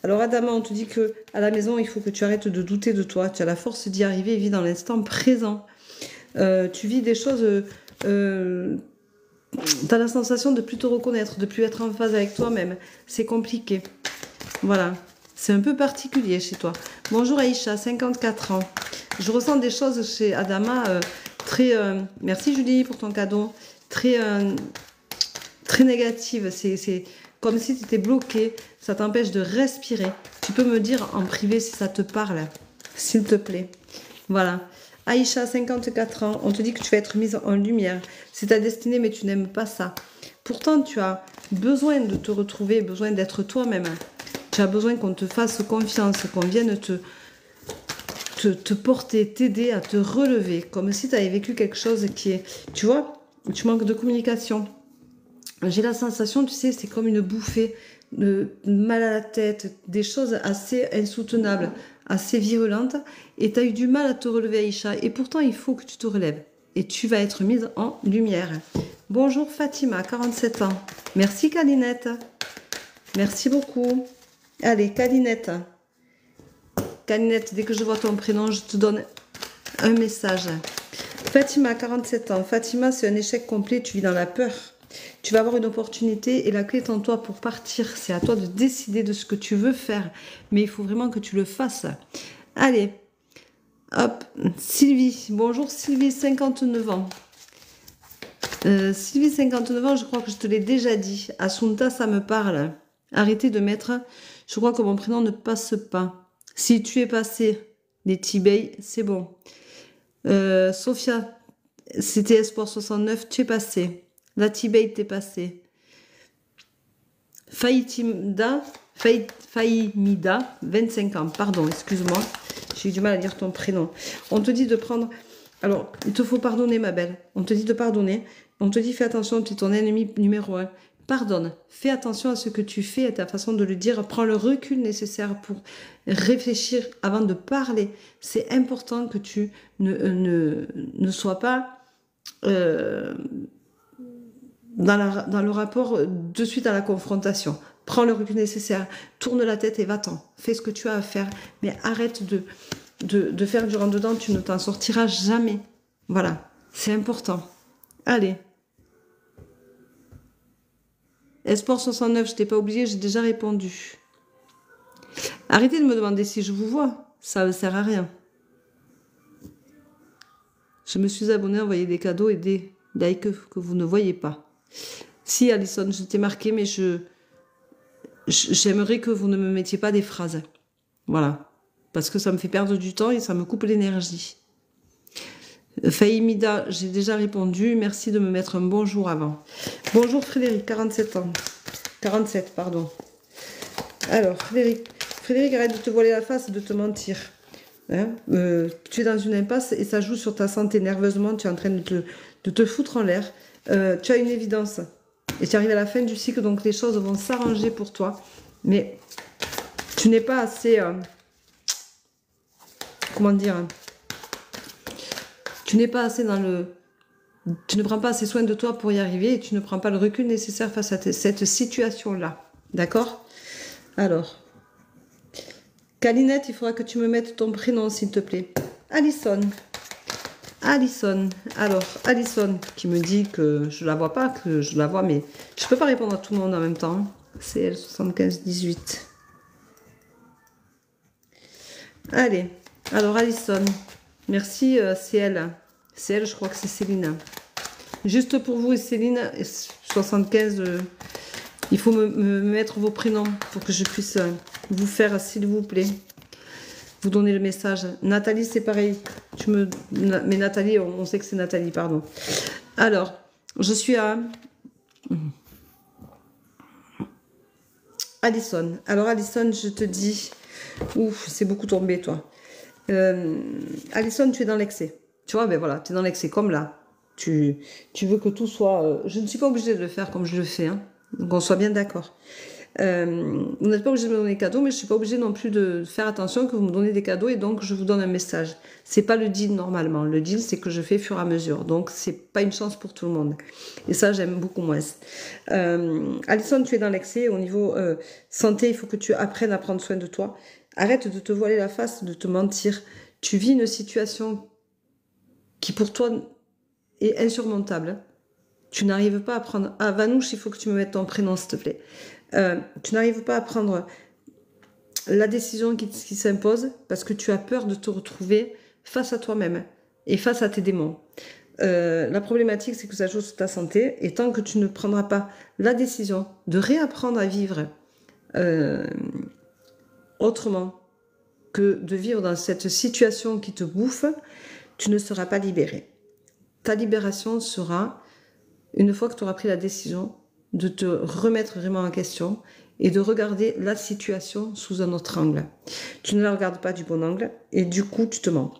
Alors Adama, on te dit que à la maison, il faut que tu arrêtes de douter de toi. Tu as la force d'y arriver, vis dans l'instant présent. Tu vis des choses... tu as la sensation de plus te reconnaître, de plus être en phase avec toi-même. C'est compliqué. Voilà. C'est un peu particulier chez toi. Bonjour Aïcha, 54 ans. Je ressens des choses chez Adama très... merci Julie pour ton cadeau. Très négatives. C'est comme si tu étais bloqué. Ça t'empêche de respirer. Tu peux me dire en privé si ça te parle. S'il te plaît. Voilà. Aïcha, 54 ans, on te dit que tu vas être mise en lumière. C'est ta destinée, mais tu n'aimes pas ça. Pourtant, tu as besoin de te retrouver, besoin d'être toi-même. Tu as besoin qu'on te fasse confiance, qu'on vienne te porter, t'aider à te relever. Comme si tu avais vécu quelque chose qui est... Tu vois, tu manques de communication. J'ai la sensation, tu sais, c'est comme une bouffée de mal à la tête, des choses assez insoutenables, assez virulentes, et tu as eu du mal à te relever, Aïcha, et pourtant il faut que tu te relèves, et tu vas être mise en lumière. Bonjour Fatima, 47 ans. Merci Calinette. Merci beaucoup. Allez, Calinette. Calinette, dès que je vois ton prénom, je te donne un message. Fatima, 47 ans. Fatima, c'est un échec complet, tu vis dans la peur. Tu vas avoir une opportunité et la clé est en toi pour partir. C'est à toi de décider de ce que tu veux faire. Mais il faut vraiment que tu le fasses. Allez. Hop. Sylvie. Bonjour Sylvie, 59 ans. Sylvie, 59 ans, je crois que je te l'ai déjà dit. Assunta, ça me parle. Arrêtez de mettre... Je crois que mon prénom ne passe pas. Si tu es passé, les Tibet, c'est bon. Sophia, c'était Espoir 69, tu es passé. La Tibet, t'es passé. Faïmida, 25 ans. Pardon, excuse-moi. J'ai eu du mal à dire ton prénom. On te dit de prendre... Alors, il te faut pardonner, ma belle. On te dit de pardonner. On te dit, fais attention, tu es ton ennemi numéro 1. Pardonne. Fais attention à ce que tu fais, à ta façon de le dire. Prends le recul nécessaire pour réfléchir avant de parler. C'est important que tu ne sois pas... dans le rapport de suite à la confrontation. Prends le recul nécessaire, tourne la tête et va-t'en. Fais ce que tu as à faire, mais arrête de faire du rentre-dedans, tu ne t'en sortiras jamais. Voilà, c'est important. Allez. Espoir 69, je t'ai pas oublié, j'ai déjà répondu. Arrêtez de me demander si je vous vois, ça ne sert à rien. Je me suis abonnée, envoyé des cadeaux et des likes que vous ne voyez pas. Si, Alison, je t'ai marqué, mais j'aimerais que vous ne me mettiez pas des phrases. Voilà. Parce que ça me fait perdre du temps et ça me coupe l'énergie. Faïmida, j'ai déjà répondu. Merci de me mettre un bonjour avant. Bonjour Frédéric, 47 ans. 47, pardon. Alors, Frédéric, arrête de te voiler la face, de te mentir. Hein, tu es dans une impasse et ça joue sur ta santé. Nerveusement, tu es en train de te foutre en l'air. Tu as une évidence. Et tu arrives à la fin du cycle, donc les choses vont s'arranger pour toi. Mais tu n'es pas assez... comment dire, tu n'es pas assez dans le... Tu ne prends pas assez soin de toi pour y arriver et tu ne prends pas le recul nécessaire face à cette situation-là. D'accord? Alors, Calinette, il faudra que tu me mettes ton prénom, s'il te plaît. Alison. Alison. Alors, Alison, qui me dit que je la vois pas, que je la vois, mais je peux pas répondre à tout le monde en même temps. C'est elle, 75-18. Allez. Alors, Alison. Merci, c'est elle. C'est elle, je crois que c'est Céline. Juste pour vous et Céline, 75, il faut me mettre vos prénoms pour que je puisse vous faire, s'il vous plaît, vous donner le message. Nathalie, c'est pareil. Mais Nathalie, on sait que c'est Nathalie, pardon. Alors, je suis à... Alison. Alors, Alison, je te dis... Ouf, c'est beaucoup tombé, toi. Alison, tu es dans l'excès. Tu vois, ben voilà, tu es dans l'excès, comme là. Tu veux que tout soit... je ne suis pas obligée de le faire comme je le fais, hein. Donc, on soit bien d'accord. Vous n'êtes pas obligé de me donner des cadeaux, mais je ne suis pas obligée non plus de faire attention que vous me donnez des cadeaux et donc je vous donne un message. C'est pas le deal normalement. Le deal, c'est que je fais fur et à mesure. Donc, c'est pas une chance pour tout le monde. Et ça, j'aime beaucoup moins. Alison, tu es dans l'excès. Au niveau santé, il faut que tu apprennes à prendre soin de toi. Arrête de te voiler la face, de te mentir. Tu vis une situation qui pour toi est insurmontable. Tu n'arrives pas à prendre... Ah, Vanouche, il faut que tu me mettes ton prénom, s'il te plaît. Tu n'arrives pas à prendre la décision qui s'impose parce que tu as peur de te retrouver face à toi-même et face à tes démons. La problématique, c'est que ça joue sur ta santé et tant que tu ne prendras pas la décision de réapprendre à vivre autrement que de vivre dans cette situation qui te bouffe, tu ne seras pas libéré. Ta libération sera, une fois que tu auras pris la décision, de te remettre vraiment en question et de regarder la situation sous un autre angle. Tu ne la regardes pas du bon angle et du coup, tu te mens.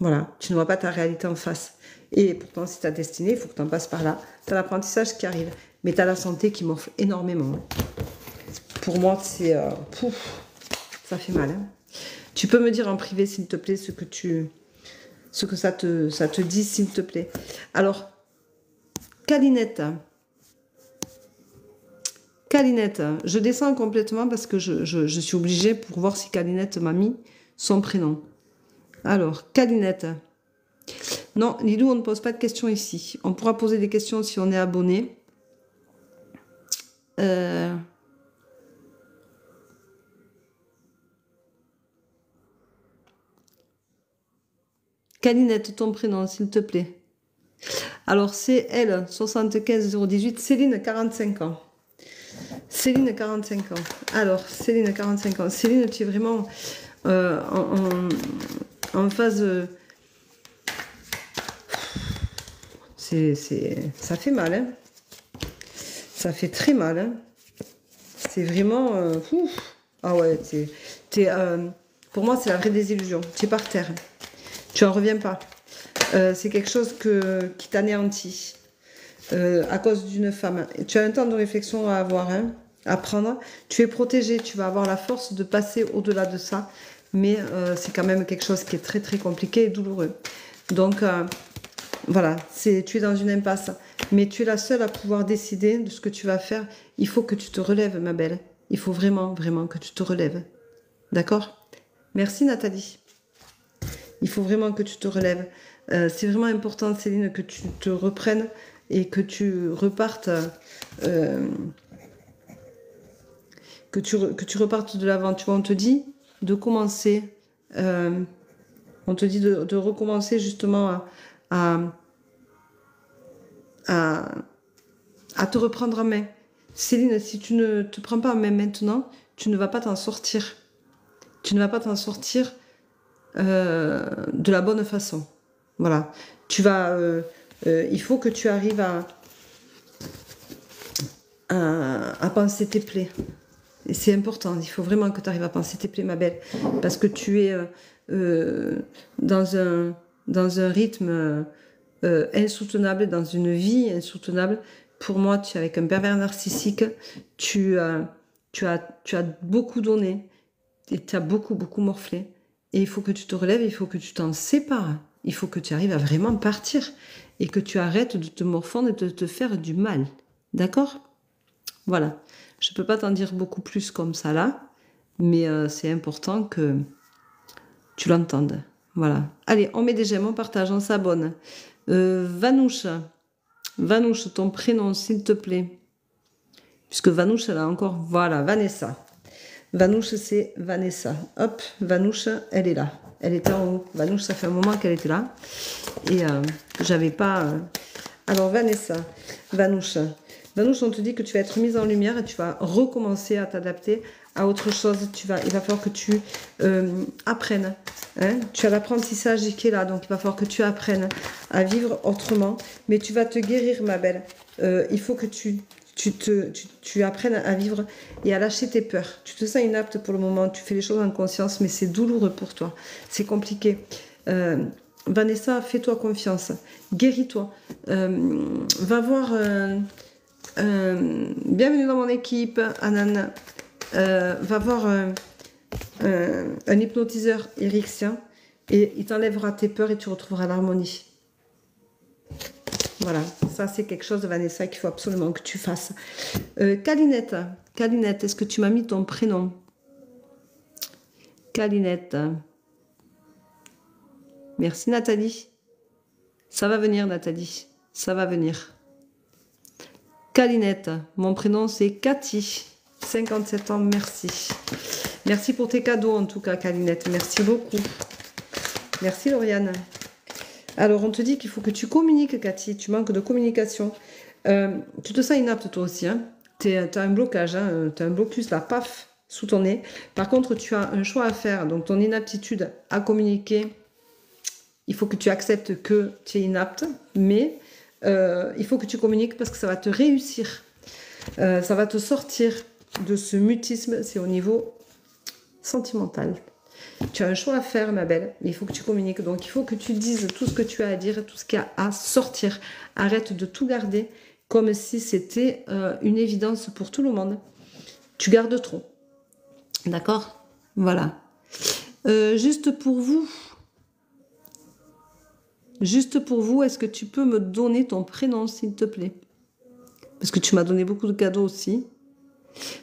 Voilà, tu ne vois pas ta réalité en face. Et pourtant, c'est ta destinée, il faut que tu en passes par là. Tu as l'apprentissage qui arrive, mais tu as la santé qui m'offre énormément. Pour moi, c'est... pouf, ça fait mal. Hein. Tu peux me dire en privé, s'il te plaît, ce que ça te dit, s'il te plaît. Alors, Calinette, je descends complètement parce que je suis obligée pour voir si Calinette m'a mis son prénom. Alors, Calinette. Non, Lilou, on ne pose pas de questions ici. On pourra poser des questions si on est abonné. Calinette, ton prénom, s'il te plaît. Alors, c'est elle, 75-018, Céline, 45 ans. Céline, 45 ans. Alors, Céline, 45 ans. Céline, tu es vraiment en phase... ça fait mal, hein. Ça fait très mal, hein. C'est vraiment... ah ouais, pour moi, c'est la vraie désillusion. Tu es par terre. Tu n'en reviens pas. C'est quelque chose qui t'anéantit à cause d'une femme. Tu as un temps de réflexion à avoir, hein, à prendre. Tu es protégé, tu vas avoir la force de passer au-delà de ça. Mais c'est quand même quelque chose qui est très très compliqué et douloureux. Donc voilà, tu es dans une impasse. Mais tu es la seule à pouvoir décider de ce que tu vas faire. Il faut que tu te relèves, ma belle. Il faut vraiment, vraiment que tu te relèves. D'accord? Merci Nathalie. Il faut vraiment que tu te relèves. C'est vraiment important, Céline, que tu te reprennes et que tu repartes, que tu repartes de l'avant. Tu vois, on te dit de commencer, on te dit de recommencer justement à te reprendre en main. Céline, si tu ne te prends pas en main maintenant, tu ne vas pas t'en sortir. Tu ne vas pas t'en sortir de la bonne façon. Voilà. Il faut que tu arrives à penser tes plaies. Et c'est important, il faut vraiment que tu arrives à penser tes plaies, ma belle, parce que tu es dans un rythme insoutenable, dans une vie insoutenable. Pour moi, tu es avec un pervers narcissique, tu as beaucoup donné, et tu as beaucoup, beaucoup morflé. Et il faut que tu te relèves, il faut que tu t'en sépares. Il faut que tu arrives à vraiment partir et que tu arrêtes de te morfondre et de te faire du mal. D'accord? Voilà. Je ne peux pas t'en dire beaucoup plus comme ça là, mais c'est important que tu l'entendes. Voilà. Allez, on met des j'aime, on partage, on s'abonne. Vanouche, ton prénom, s'il te plaît. Puisque Vanouche, elle a encore... Voilà, Vanessa. Vanouche, c'est Vanessa. Hop, Vanouche, elle est là. Elle était en haut. Vanouche, ça fait un moment qu'elle était là. Et j'avais pas... Alors, Vanessa, Vanouche, on te dit que tu vas être mise en lumière et tu vas recommencer à t'adapter à autre chose. Il va falloir que tu apprennes. Hein. Tu as l'apprentissage qui est là, donc il va falloir que tu apprennes à vivre autrement. Mais tu vas te guérir, ma belle. Il faut que tu apprennes à vivre et à lâcher tes peurs. Tu te sens inapte pour le moment, tu fais les choses en conscience, mais c'est douloureux pour toi. C'est compliqué. Vanessa, fais-toi confiance. Guéris-toi. Va voir... bienvenue dans mon équipe, Anan. Va voir un hypnotiseur éryxien et il t'enlèvera tes peurs et tu retrouveras l'harmonie. Voilà, ça c'est quelque chose de Vanessa qu'il faut absolument que tu fasses. Calinette, est-ce que tu m'as mis ton prénom? Calinette. Merci Nathalie. Ça va venir Nathalie, ça va venir. Calinette, mon prénom c'est Cathy, 57 ans, merci. Merci pour tes cadeaux en tout cas Calinette, merci beaucoup. Merci Lauriane. Alors on te dit qu'il faut que tu communiques Cathy, tu manques de communication. Tu te sens inapte toi aussi, hein. Tu as un blocage, hein, tu as un blocus là, paf, sous ton nez. Par contre tu as un choix à faire, donc ton inaptitude à communiquer, il faut que tu acceptes que tu es inapte, mais... il faut que tu communiques parce que ça va te réussir. Ça va te sortir de ce mutisme, c'est au niveau sentimental. Tu as un choix à faire, ma belle, mais il faut que tu communiques. Donc, il faut que tu dises tout ce que tu as à dire, tout ce qu'il y a à sortir. Arrête de tout garder comme si c'était une évidence pour tout le monde. Tu gardes trop. D'accord? Voilà. Juste pour vous, est-ce que tu peux me donner ton prénom, s'il te plaît? Parce que tu m'as donné beaucoup de cadeaux aussi.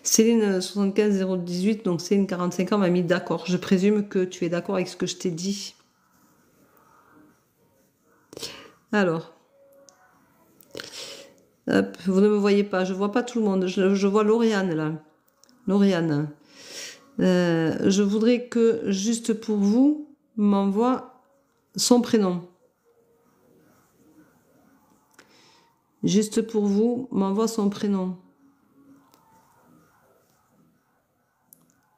Céline 75 018, donc Céline 45 ans m'a mis d'accord. Je présume que tu es d'accord avec ce que je t'ai dit. Alors. Hop, vous ne me voyez pas, je ne vois pas tout le monde. Je vois Lauriane là. Lauriane. Je voudrais que, juste pour vous, m'envoie son prénom. Juste pour vous, m'envoie son prénom.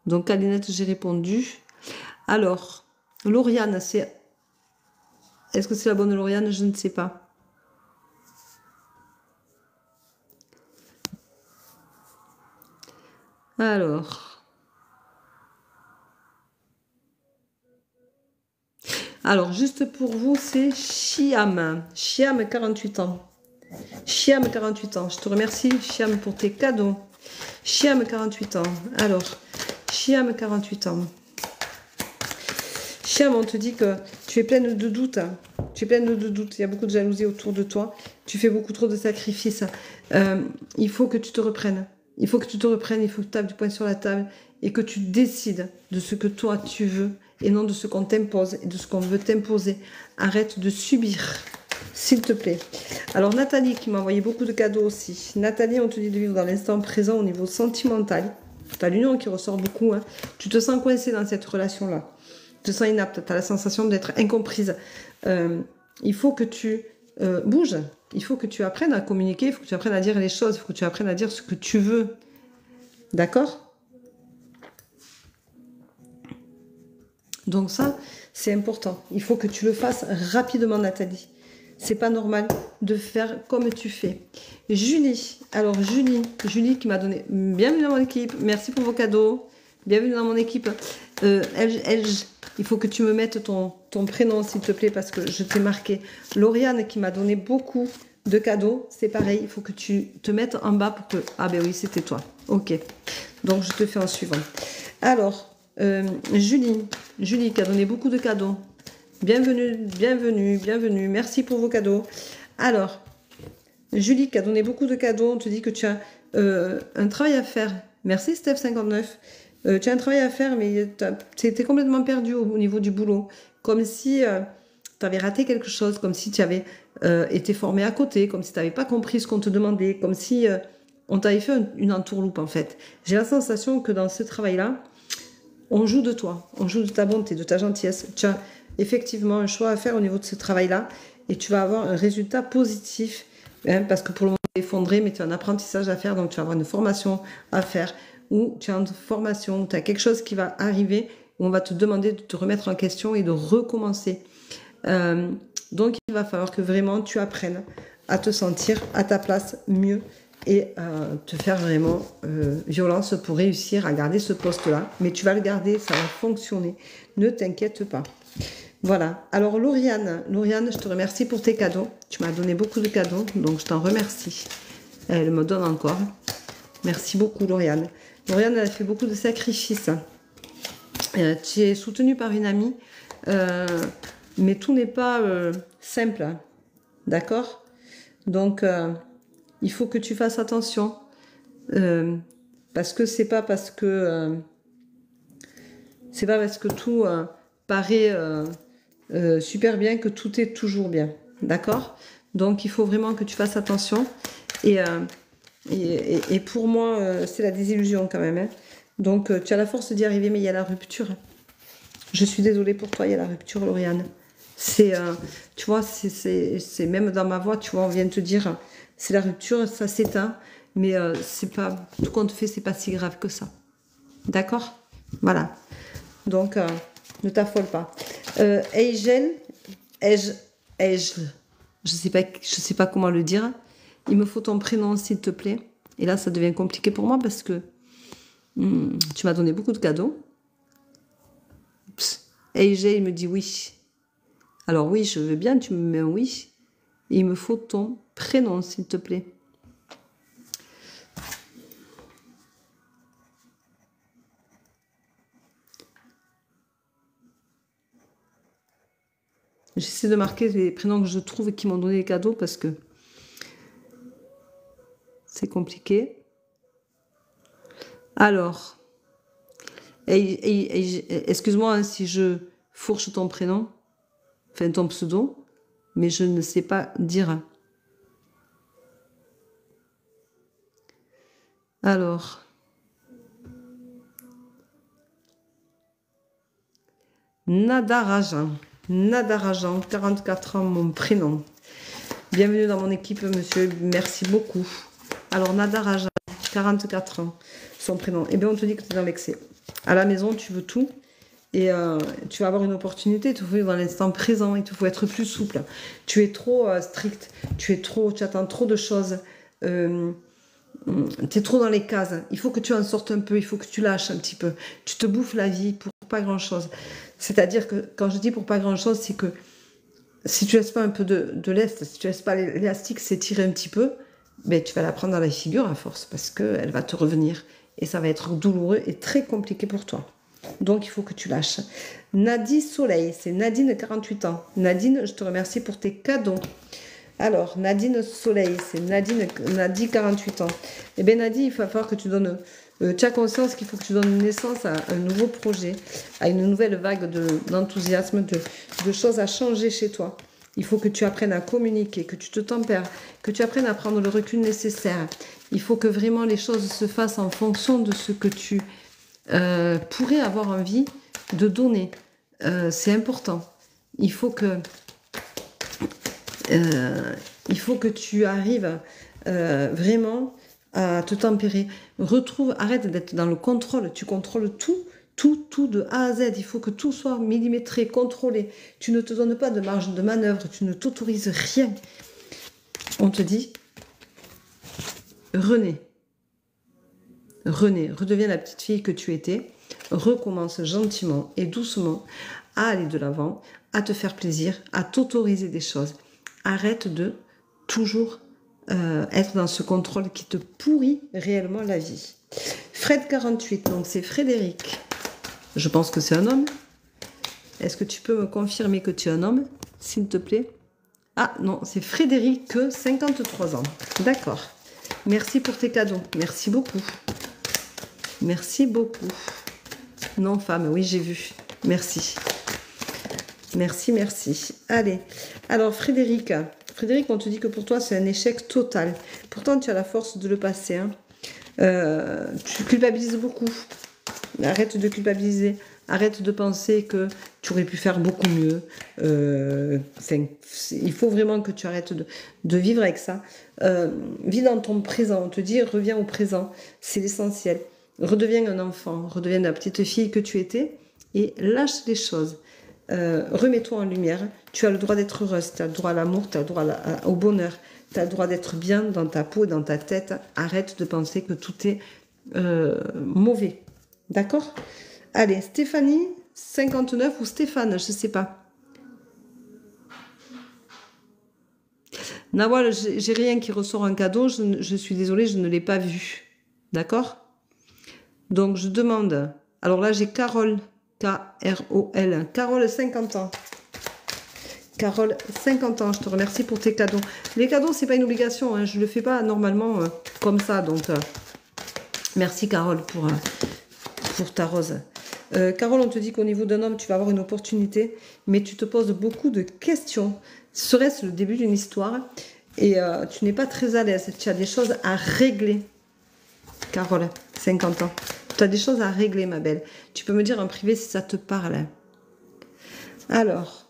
Donc, Alinette, j'ai répondu. Alors, Lauriane, c'est... Est-ce que c'est la bonne Lauriane? Je ne sais pas. Alors, juste pour vous, c'est Chiam. Chiam, 48 ans. Chiam, 48 ans. Je te remercie, Chiam, pour tes cadeaux. Chiam, 48 ans. Alors, Chiam, 48 ans. Chiam, on te dit que tu es pleine de doutes. Tu es pleine de doutes. Il y a beaucoup de jalousie autour de toi. Tu fais beaucoup trop de sacrifices. Il faut que tu te reprennes. Il faut que tu te reprennes. Il faut que tu tapes du poing sur la table et que tu décides de ce que toi tu veux et non de ce qu'on t'impose et de ce qu'on veut t'imposer. Arrête de subir, s'il te plaît. Alors Nathalie qui m'a envoyé beaucoup de cadeaux aussi. Nathalie, on te dit de vivre dans l'instant présent au niveau sentimental. Tu as l'union qui ressort beaucoup. Hein. Tu te sens coincée dans cette relation-là. Tu te sens inapte. Tu as la sensation d'être incomprise. Il faut que tu bouges. Il faut que tu apprennes à communiquer. Il faut que tu apprennes à dire les choses. Il faut que tu apprennes à dire ce que tu veux. D'accord ? Donc ça, c'est important. Il faut que tu le fasses rapidement, Nathalie. C'est pas normal de faire comme tu fais. Julie, alors Julie qui m'a donné... Bienvenue dans mon équipe, merci pour vos cadeaux. Bienvenue dans mon équipe. Il faut que tu me mettes ton prénom, s'il te plaît, parce que je t'ai marqué. Lauriane qui m'a donné beaucoup de cadeaux, c'est pareil, il faut que tu te mettes en bas pour que... Ah ben oui, c'était toi. Ok, donc je te fais en suivant. Alors, Julie qui a donné beaucoup de cadeaux. Bienvenue. Merci pour vos cadeaux. Alors, Julie qui a donné beaucoup de cadeaux, on te dit que tu as un travail à faire. Merci Steph59. Tu as un travail à faire, mais tu étais complètement perdu au niveau du boulot. Comme si tu avais raté quelque chose, comme si tu avais été formé à côté, comme si tu n'avais pas compris ce qu'on te demandait, comme si on t'avait fait une entourloupe en fait. J'ai la sensation que dans ce travail-là, on joue de toi, on joue de ta bonté, de ta gentillesse. Tu as effectivement un choix à faire au niveau de ce travail-là et tu vas avoir un résultat positif parce que pour le moment, tu es effondré, mais tu as un apprentissage à faire, donc tu vas avoir une formation à faire ou tu as une formation, tu as quelque chose qui va arriver où on va te demander de te remettre en question et de recommencer. Donc, il va falloir que vraiment tu apprennes à te sentir à ta place mieux et te faire vraiment violence pour réussir à garder ce poste-là. Mais tu vas le garder, ça va fonctionner. Ne t'inquiète pas. Voilà. Alors, Lauriane, je te remercie pour tes cadeaux. Tu m'as donné beaucoup de cadeaux, donc je t'en remercie. Elle me donne encore. Merci beaucoup, Lauriane. Lauriane, elle a fait beaucoup de sacrifices. Tu es soutenue par une amie, mais tout n'est pas simple. D'accord ? Donc, il faut que tu fasses attention. Parce que c'est pas parce que tout paraît super bien que tout est toujours bien. D'accord ? Donc, il faut vraiment que tu fasses attention. Et pour moi, c'est la désillusion quand même. Hein. Donc, tu as la force d'y arriver, mais il y a la rupture. Je suis désolée pour toi, il y a la rupture, Lauriane. C'est, tu vois, c'est même dans ma voix, tu vois, on vient de te dire, c'est la rupture, ça s'éteint, mais c'est pas, tout compte fait, c'est pas si grave que ça. D'accord ? Voilà. Donc, ne t'affole pas. Eigel, je sais pas comment le dire. Il me faut ton prénom, s'il te plaît. Et là, ça devient compliqué pour moi parce que tu m'as donné beaucoup de cadeaux. Eigel, il me dit oui. Alors oui, je veux bien, tu me mets un oui. Et il me faut ton prénom, s'il te plaît. J'essaie de marquer les prénoms que je trouve et qui m'ont donné les cadeaux parce que c'est compliqué. Alors, excuse-moi hein, si je fourche ton prénom, enfin ton pseudo, mais je ne sais pas dire. Alors, Nadarajan, 44 ans, mon prénom. Bienvenue dans mon équipe, monsieur, merci beaucoup. Alors, Nadarajan, 44 ans, son prénom. Eh bien, on te dit que tu es dans l'excès. À la maison, tu veux tout. Et tu vas avoir une opportunité, il te faut vivre dans l'instant présent, il te faut être plus souple. Tu es trop strict, tu attends trop de choses, tu es trop dans les cases. Il faut que tu en sortes un peu, il faut que tu lâches un petit peu. Tu te bouffes la vie pour pas grand-chose. C'est-à-dire que quand je dis pour pas grand-chose, c'est que si tu laisses pas un peu de lest, si tu laisses pas l'élastique s'étirer un petit peu, ben, tu vas la prendre dans la figure à force parce qu'elle va te revenir. Et ça va être douloureux et très compliqué pour toi. Donc, il faut que tu lâches. Nadie Soleil, c'est Nadine, 48 ans. Nadine, je te remercie pour tes cadeaux. Alors, Nadine Soleil, c'est Nadie, 48 ans. Eh bien, Nadie, il va falloir que tu donnes... tu as conscience qu'il faut que tu donnes naissance à un nouveau projet, à une nouvelle vague d'enthousiasme, de choses à changer chez toi. Il faut que tu apprennes à communiquer, que tu te tempères, que tu apprennes à prendre le recul nécessaire. Il faut que vraiment les choses se fassent en fonction de ce que tu... pourrait avoir envie de donner. C'est important. Il faut que tu arrives vraiment à te tempérer. Arrête d'être dans le contrôle. Tu contrôles tout. Tout de A à Z. Il faut que tout soit millimétré, contrôlé. Tu ne te donnes pas de marge de manœuvre, tu ne t'autorises rien. On te dit, renais, redeviens la petite fille que tu étais, recommence gentiment et doucement à aller de l'avant, à te faire plaisir, à t'autoriser des choses. Arrête de toujours être dans ce contrôle qui te pourrit réellement la vie. Fred 48, donc c'est Frédéric. Je pense que c'est un homme. Est-ce que tu peux me confirmer que tu es un homme, s'il te plaît? Ah non, c'est Frédéric, 53 ans. D'accord. Merci pour tes cadeaux. Merci beaucoup. Merci beaucoup. Non, femme, oui, j'ai vu. Merci. Merci, merci. Allez. Alors, Frédéric, on te dit que pour toi, c'est un échec total. Pourtant, tu as la force de le passer. Hein. Tu culpabilises beaucoup. Arrête de culpabiliser. Arrête de penser que tu aurais pu faire beaucoup mieux. Il faut vraiment que tu arrêtes de vivre avec ça. Vis dans ton présent. On te dit, reviens au présent. C'est l'essentiel. Redeviens un enfant. Redeviens la petite fille que tu étais. Et lâche les choses. Remets-toi en lumière. Tu as le droit d'être heureuse. Tu as le droit à l'amour. Tu as le droit au bonheur. Tu as le droit d'être bien dans ta peau et dans ta tête. Arrête de penser que tout est mauvais. D'accord ? Allez, Stéphanie, 59 ou Stéphane, je ne sais pas. Nawal, j'ai rien qui ressort un cadeau. Je suis désolée, je ne l'ai pas vu. D'accord ? Donc, je demande... Alors là, j'ai Carole, K-R-O-L. Carole, 50 ans. Carole, 50 ans, je te remercie pour tes cadeaux. Les cadeaux, c'est pas une obligation. Hein, je ne le fais pas normalement comme ça. Donc, merci Carole pour ta rose. Carole, on te dit qu'au niveau d'un homme, tu vas avoir une opportunité, mais tu te poses beaucoup de questions. Serait-ce le début d'une histoire? Et tu n'es pas très à l'aise. Tu as des choses à régler. Carole, 50 ans. Tu as des choses à régler, ma belle. Tu peux me dire en privé si ça te parle. Alors,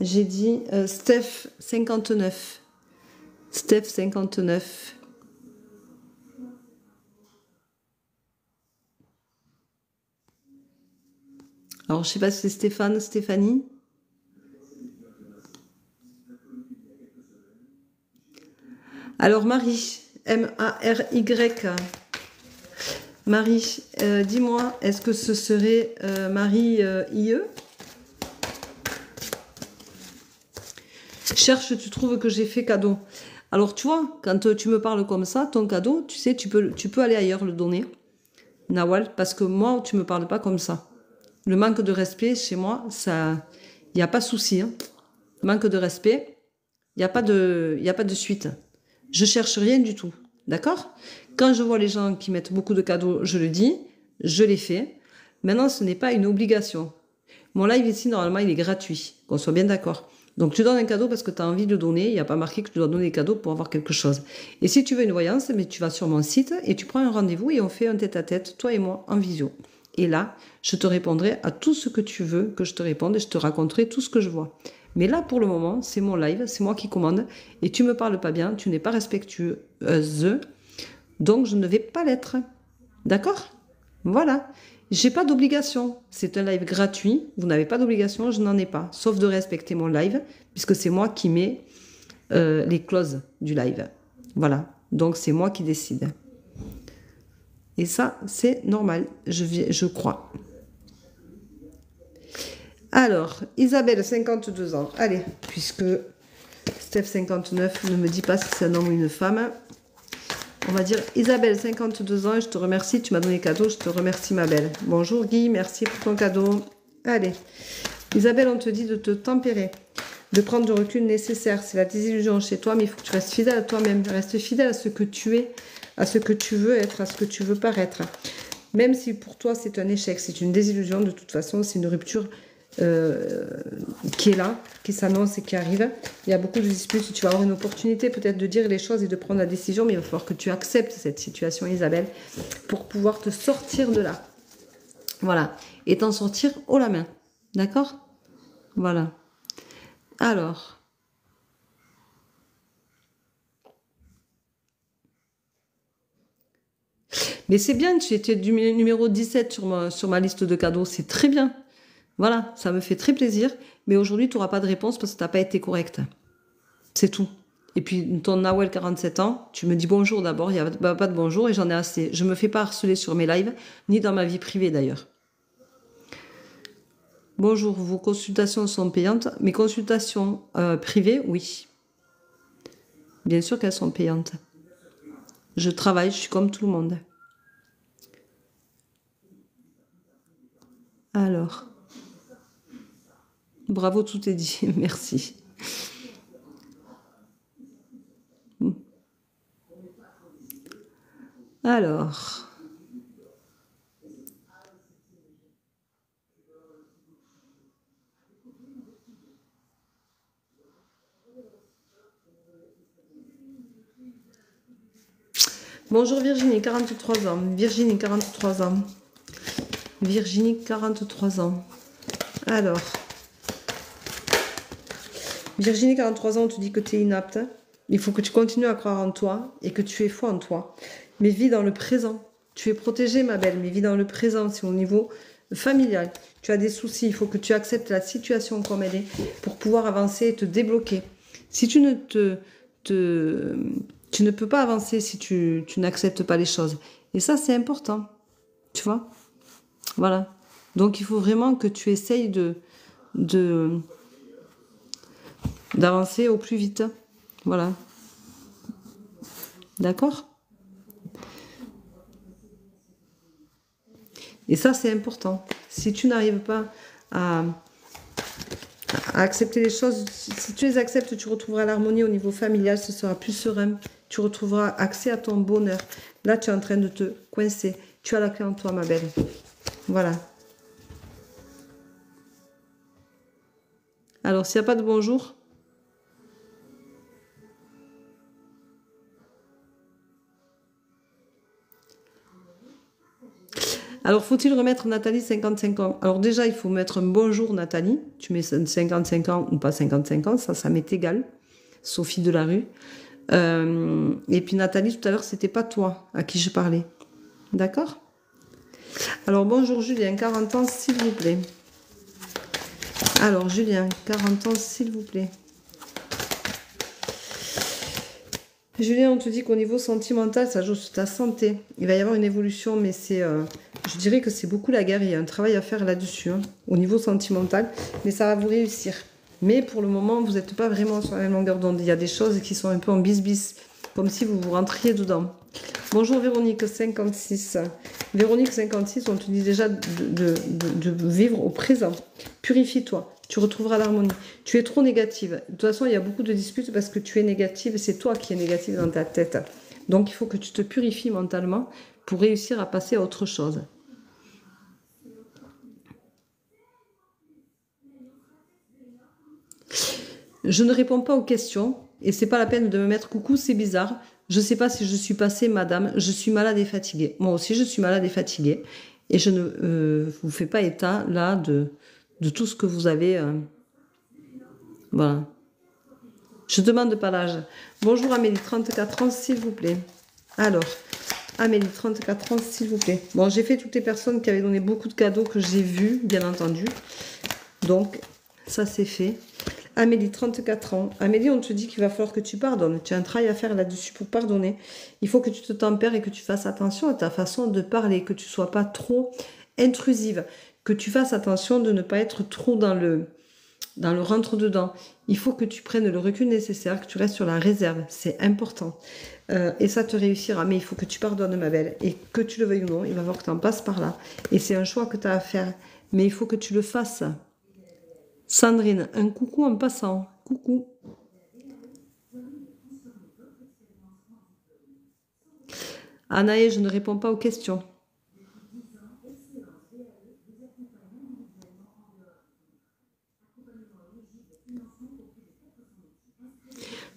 j'ai dit Steph, 59. Steph, 59. Alors, je ne sais pas si c'est Stéphane, Stéphanie. Alors, Marie, M-A-R-Y. Marie, dis-moi, est-ce que ce serait Marie IE? Cherche, tu trouves que j'ai fait cadeau. Alors, tu vois, quand tu me parles comme ça, ton cadeau, tu sais, tu peux aller ailleurs le donner. Nawal, parce que moi, tu me parles pas comme ça. Le manque de respect, chez moi, ça, il n'y a pas de souci. Hein. Manque de respect, il n'y a pas de suite. Je cherche rien du tout. D'accord? Quand je vois les gens qui mettent beaucoup de cadeaux, je le dis, je les fais. Maintenant, ce n'est pas une obligation. Mon live ici, normalement, il est gratuit. Qu'on soit bien d'accord. Donc, tu donnes un cadeau parce que tu as envie de donner. Il n'y a pas marqué que tu dois donner des cadeaux pour avoir quelque chose. Et si tu veux une voyance, mais tu vas sur mon site et tu prends un rendez-vous et on fait un tête-à-tête, toi et moi, en visio. Et là, je te répondrai à tout ce que tu veux que je te réponde et je te raconterai tout ce que je vois. Mais là, pour le moment, c'est mon live, c'est moi qui commande et tu me parles pas bien, tu n'es pas respectueuse, donc je ne vais pas l'être. D'accord? Voilà. J'ai pas d'obligation. C'est un live gratuit. Vous n'avez pas d'obligation, je n'en ai pas. Sauf de respecter mon live, puisque c'est moi qui mets les clauses du live. Voilà. Donc c'est moi qui décide. Et ça, c'est normal, je crois. Alors, Isabelle, 52 ans. Allez, puisque Steph, 59, ne me dit pas si c'est un homme ou une femme. On va dire Isabelle, 52 ans, et je te remercie. Tu m'as donné cadeau, je te remercie, ma belle. Bonjour Guy, merci pour ton cadeau. Allez, Isabelle, on te dit de te tempérer, de prendre du recul nécessaire. C'est la désillusion chez toi, mais il faut que tu restes fidèle à toi-même. Reste fidèle à ce que tu es, à ce que tu veux être, à ce que tu veux paraître. Même si pour toi c'est un échec, c'est une désillusion, de toute façon, c'est une rupture qui est là, qui s'annonce et qui arrive. Il y a beaucoup de disputes. Tu vas avoir une opportunité peut-être de dire les choses et de prendre la décision, mais il va falloir que tu acceptes cette situation, Isabelle, pour pouvoir te sortir de là. Voilà. Et t'en sortir haut la main. D'accord? Voilà. Alors. Mais c'est bien, tu étais du numéro 17 sur ma liste de cadeaux, c'est très bien. Voilà, ça me fait très plaisir. Mais aujourd'hui, tu n'auras pas de réponse parce que tu n'as pas été correcte. C'est tout. Et puis, ton Nawel, 47 ans, tu me dis bonjour d'abord, il n'y a pas de bonjour et j'en ai assez. Je ne me fais pas harceler sur mes lives, ni dans ma vie privée d'ailleurs. Bonjour, vos consultations sont payantes. Mes consultations privées, oui. Bien sûr qu'elles sont payantes. Je travaille, je suis comme tout le monde. Alors, bravo, tout est dit. Merci. Alors, bonjour Virginie, 43 ans. Virginie, 43 ans. Virginie, 43 ans. Alors, Virginie, 43 ans, on te dit que tu es inapte. Il faut que tu continues à croire en toi et que tu aies foi en toi. Mais vis dans le présent. Tu es protégée, ma belle, mais vis dans le présent. C'est au niveau familial. Tu as des soucis. Il faut que tu acceptes la situation comme elle est pour pouvoir avancer et te débloquer. Si tu ne tu ne peux pas avancer si tu n'acceptes pas les choses. Et ça, c'est important. Tu vois? Voilà. Donc, il faut vraiment que tu essayes d'avancer au plus vite. Voilà. D'accord? Et ça, c'est important. Si tu n'arrives pas à accepter les choses, si tu les acceptes, tu retrouveras l'harmonie au niveau familial, ce sera plus serein. Tu retrouveras accès à ton bonheur. Là, tu es en train de te coincer. Tu as la clé en toi, ma belle. Voilà. Alors, s'il n'y a pas de bonjour... Alors, faut-il remettre Nathalie 55 ans? Alors déjà, il faut mettre un bonjour Nathalie. Tu mets 55 ans ou pas 55 ans, ça m'est égal. Sophie Delarue. Et puis Nathalie, tout à l'heure, c'était pas toi à qui je parlais. D'accord? Alors, bonjour Julien, 40 ans, s'il vous plaît. Alors, Julien, 40 ans, s'il vous plaît. Julien, on te dit qu'au niveau sentimental, ça joue sur ta santé. Il va y avoir une évolution, mais c'est, je dirais que c'est beaucoup la guerre. Il y a un travail à faire là-dessus, hein, au niveau sentimental, mais ça va vous réussir. Mais pour le moment, vous n'êtes pas vraiment sur la même longueur d'onde. Il y a des choses qui sont un peu en bis-bis, comme si vous vous rentriez dedans. Bonjour Véronique, 56. Véronique, 56, on te dit déjà de vivre au présent. Purifie-toi. Tu retrouveras l'harmonie. Tu es trop négative. De toute façon, il y a beaucoup de disputes parce que tu es négative. C'est toi qui es négative dans ta tête. Donc, il faut que tu te purifies mentalement pour réussir à passer à autre chose. Je ne réponds pas aux questions et c'est pas la peine de me mettre coucou, c'est bizarre. Je ne sais pas si je suis passée, madame. Je suis malade et fatiguée. Moi aussi, je suis malade et fatiguée. Et je ne vous fais pas état, là, de tout ce que vous avez. Voilà. Je demande pas l'âge. Bonjour Amélie, 34 ans, s'il vous plaît. Alors, Amélie, 34 ans, s'il vous plaît. Bon, j'ai fait toutes les personnes qui avaient donné beaucoup de cadeaux que j'ai vus, bien entendu. Donc, ça c'est fait. Amélie, 34 ans. Amélie, on te dit qu'il va falloir que tu pardonnes. Tu as un travail à faire là-dessus pour pardonner. Il faut que tu te tempères et que tu fasses attention à ta façon de parler, que tu ne sois pas trop intrusive, que tu fasses attention de ne pas être trop dans le rentre-dedans. Il faut que tu prennes le recul nécessaire, que tu restes sur la réserve. C'est important. Et ça te réussira. Mais il faut que tu pardonnes, ma belle. Et que tu le veuilles ou non, il va falloir que tu en passes par là. Et c'est un choix que tu as à faire. Mais il faut que tu le fasses. Sandrine, un coucou en passant. Coucou. Anaë, je ne réponds pas aux questions.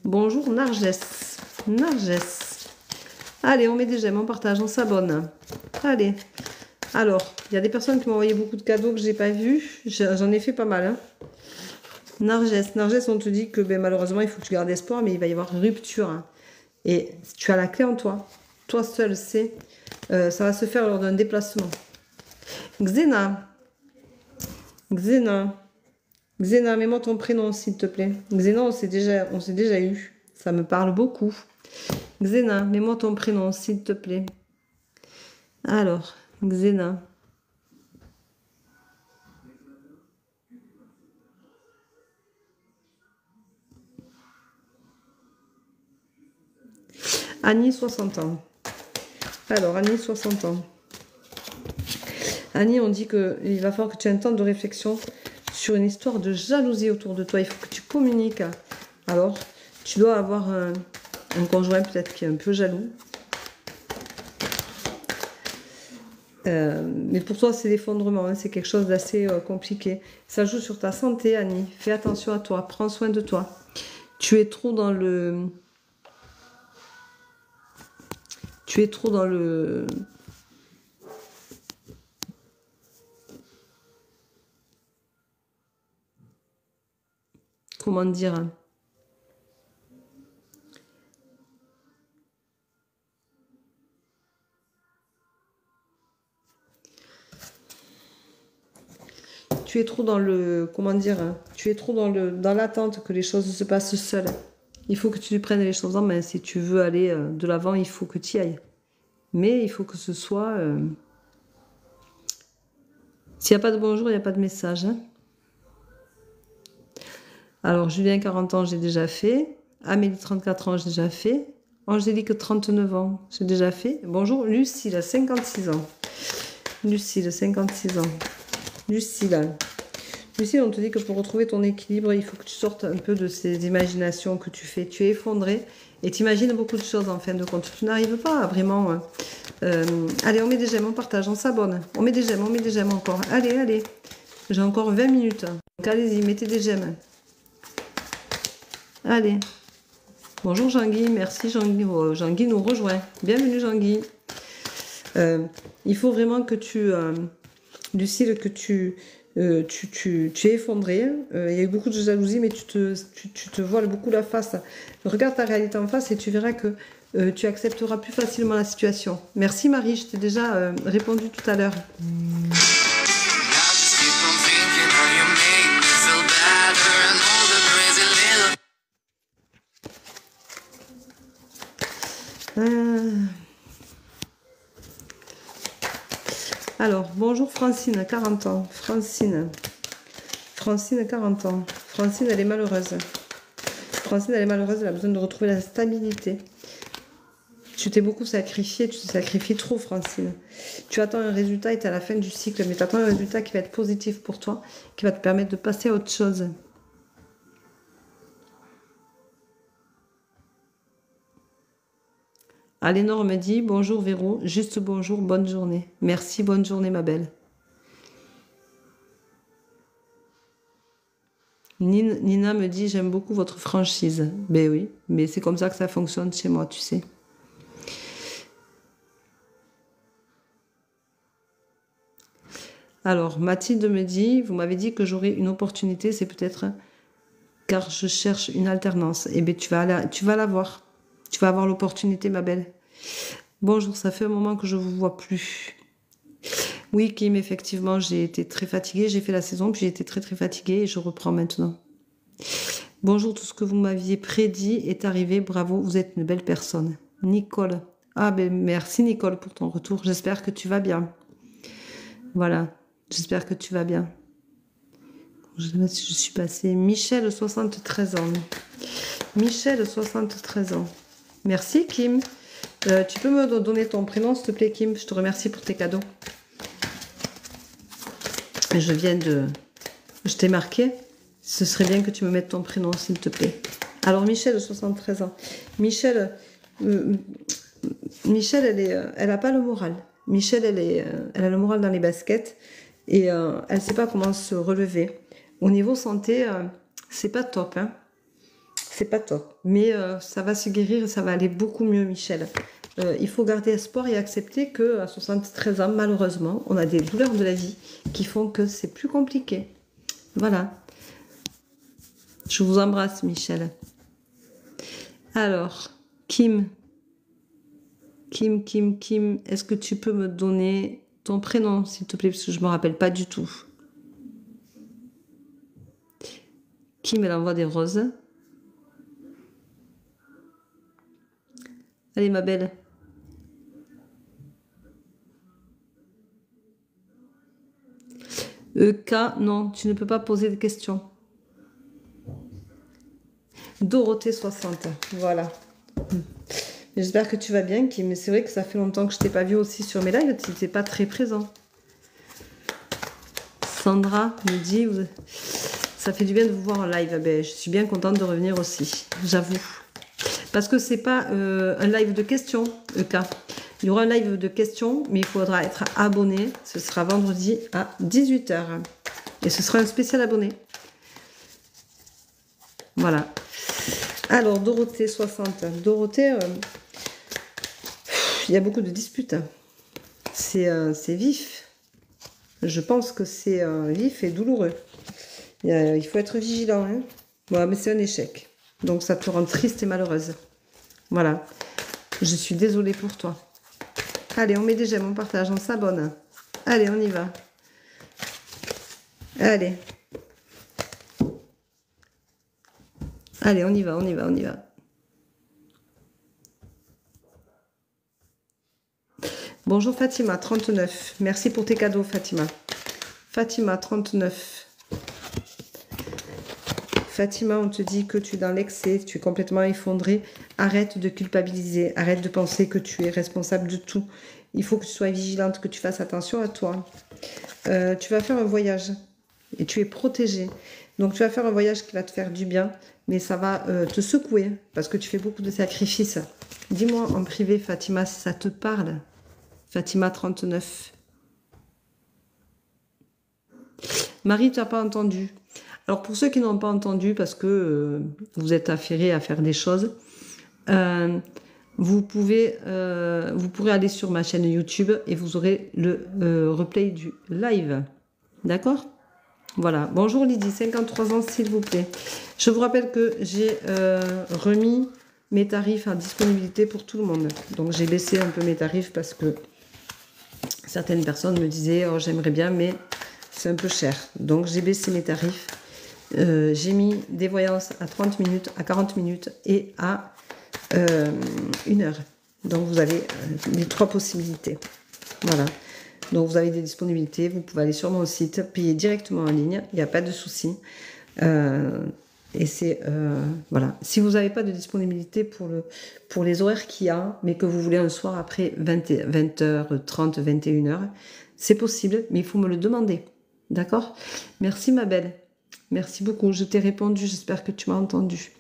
Bonjour Narges. Narges. Allez, on met des j'aime, on partage, on s'abonne. Allez. Alors, il y a des personnes qui m'ont envoyé beaucoup de cadeaux que je n'ai pas vus. J'en ai fait pas mal. Hein. Narges, on te dit que ben, malheureusement, il faut que tu gardes espoir, mais il va y avoir rupture. Hein. Et tu as la clé en toi. toi seul sais. Ça va se faire lors d'un déplacement. Xena. Xena. Xena, mets-moi ton prénom, s'il te plaît. Xena, on s'est déjà eu. Ça me parle beaucoup. Xena, mets-moi ton prénom, s'il te plaît. Alors, Xena. Annie, 60 ans. Alors, Annie, 60 ans. Annie, on dit qu'il va falloir que tu aies un temps de réflexion sur une histoire de jalousie autour de toi. Il faut que tu communiques. Alors, tu dois avoir un conjoint peut-être qui est un peu jaloux. Mais pour toi, c'est l'effondrement. Hein, c'est quelque chose d'assez compliqué. Ça joue sur ta santé, Annie. Fais attention à toi. Prends soin de toi. Tu es trop dans le... Tu es trop dans le... Comment dire? Tu es trop dans le... Comment dire? Tu es trop dans l'attente que les choses se passent seules. Il faut que tu prennes les choses en main. Si tu veux aller de l'avant, il faut que tu y ailles. Mais il faut que ce soit... S'il n'y a pas de bonjour, il n'y a pas de message. Hein. Alors, Julien, 40 ans, j'ai déjà fait. Amélie, 34 ans, j'ai déjà fait. Angélique, 39 ans, j'ai déjà fait. Bonjour, Lucille, 56 ans. Lucille, 56 ans. Lucille. Lucille, on te dit que pour retrouver ton équilibre, il faut que tu sortes un peu de ces imaginations que tu fais. Tu es effondré et tu imagines beaucoup de choses en fin de compte. Tu n'arrives pas à vraiment... allez, on met des j'aime, on partage, on s'abonne. On met des j'aime encore. Allez, allez. J'ai encore 20 minutes. Donc allez-y, mettez des j'aime. Allez. Bonjour Jean-Guy, merci Jean-Guy. Oh, Jean-Guy nous rejoint. Bienvenue Jean-Guy. Il faut vraiment que tu... Lucille, que tu es effondré. Il y a eu beaucoup de jalousie, mais tu te voiles beaucoup la face. Regarde ta réalité en face et tu verras que tu accepteras plus facilement la situation. Merci Marie, je t'ai déjà répondu tout à l'heure. Alors, bonjour Francine, 40 ans. Francine, 40 ans. Francine, elle est malheureuse. Francine, elle est malheureuse, elle a besoin de retrouver la stabilité. Tu t'es beaucoup sacrifié, tu te sacrifies trop, Francine. Tu attends un résultat et tu es à la fin du cycle, mais tu attends un résultat qui va être positif pour toi, qui va te permettre de passer à autre chose. Alénor me dit, bonjour Véro, juste bonjour, bonne journée. Merci, bonne journée ma belle. Nina me dit, j'aime beaucoup votre franchise. Ben oui, mais c'est comme ça que ça fonctionne chez moi, tu sais. Alors, Mathilde me dit, vous m'avez dit que j'aurai une opportunité, c'est peut-être car je cherche une alternance. Eh bien, tu vas l'avoir. Tu vas avoir l'opportunité, ma belle. Bonjour, ça fait un moment que je vous vois plus. Oui, Kim, effectivement, j'ai été très fatiguée. J'ai fait la saison, puis j'ai été très très fatiguée et je reprends maintenant. Bonjour, tout ce que vous m'aviez prédit est arrivé. Bravo, vous êtes une belle personne. Nicole. Ah ben merci Nicole pour ton retour. J'espère que tu vas bien. Voilà, j'espère que tu vas bien. Je sais pas si je suis passée. Michel, 73 ans. Michel, 73 ans. Merci Kim. Tu peux me donner ton prénom, s'il te plaît, Kim? Je te remercie pour tes cadeaux. Je t'ai marqué. Ce serait bien que tu me mettes ton prénom, s'il te plaît. Alors, Michel, 73 ans. Michel, elle n'a pas le moral. Michel, elle a le moral dans les baskets et elle ne sait pas comment se relever. Au niveau santé, c'est pas top, hein. C'est pas top. Mais ça va se guérir et ça va aller beaucoup mieux, Michel. Il faut garder espoir et accepter qu'à 73 ans, malheureusement, on a des douleurs de la vie qui font que c'est plus compliqué. Voilà. Je vous embrasse, Michel. Alors, Kim, Kim, est-ce que tu peux me donner ton prénom, s'il te plaît, parce que je ne me rappelle pas du tout. Kim, elle envoie des roses. Allez, ma belle. EK, non, tu ne peux pas poser de questions. Dorothée 60, voilà. J'espère que tu vas bien, Kim. Mais c'est vrai que ça fait longtemps que je t'ai pas vu aussi sur mes lives. Tu n'étais pas très présent. Sandra me dit, ça fait du bien de vous voir en live. Ben, je suis bien contente de revenir aussi, j'avoue. Parce que c'est pas un live de questions, EK. Il y aura un live de questions, mais il faudra être abonné. Ce sera vendredi à 18 h. Et ce sera un spécial abonné. Voilà. Alors, Dorothée 60. Dorothée, il y a beaucoup de disputes. C'est vif. Je pense que c'est vif et douloureux. Il faut être vigilant. Hein. Voilà, mais c'est un échec. Donc, ça te rend triste et malheureuse. Voilà. Je suis désolée pour toi. Allez, on met des j'aime, on partage, on s'abonne. Allez, on y va. Allez. Allez, on y va, on y va, on y va. Bonjour Fatima, 39. Merci pour tes cadeaux, Fatima. Fatima, 39. Fatima, on te dit que tu es dans l'excès, tu es complètement effondré. Arrête de culpabiliser, arrête de penser que tu es responsable de tout. Il faut que tu sois vigilante, que tu fasses attention à toi. Tu vas faire un voyage et tu es protégée. Donc tu vas faire un voyage qui va te faire du bien, mais ça va te secouer parce que tu fais beaucoup de sacrifices. Dis-moi en privé, Fatima, si ça te parle. Fatima, 39. Marie, tu n'as pas entendu. Alors, pour ceux qui n'ont pas entendu, parce que vous êtes affairés à faire des choses, vous pourrez aller sur ma chaîne YouTube et vous aurez le replay du live. D'accord ? Voilà. Bonjour Lydie, 53 ans, s'il vous plaît. Je vous rappelle que j'ai remis mes tarifs à disponibilité pour tout le monde. Donc, j'ai baissé un peu mes tarifs parce que certaines personnes me disaient « Oh, j'aimerais bien, mais c'est un peu cher. » Donc, j'ai baissé mes tarifs. J'ai mis des voyances à 30 minutes, à 40 minutes et à 1 heure. Donc, vous avez les 3 possibilités. Voilà. Donc, vous avez des disponibilités. Vous pouvez aller sur mon site, payer directement en ligne. Il n'y a pas de souci. Et c'est... voilà. Si vous n'avez pas de disponibilité pour les horaires qu'il y a, mais que vous voulez un soir après 20h30, 21h, c'est possible, mais il faut me le demander. D'accord ? Merci, ma belle. Merci beaucoup. Je t'ai répondu. J'espère que tu m'as entendu.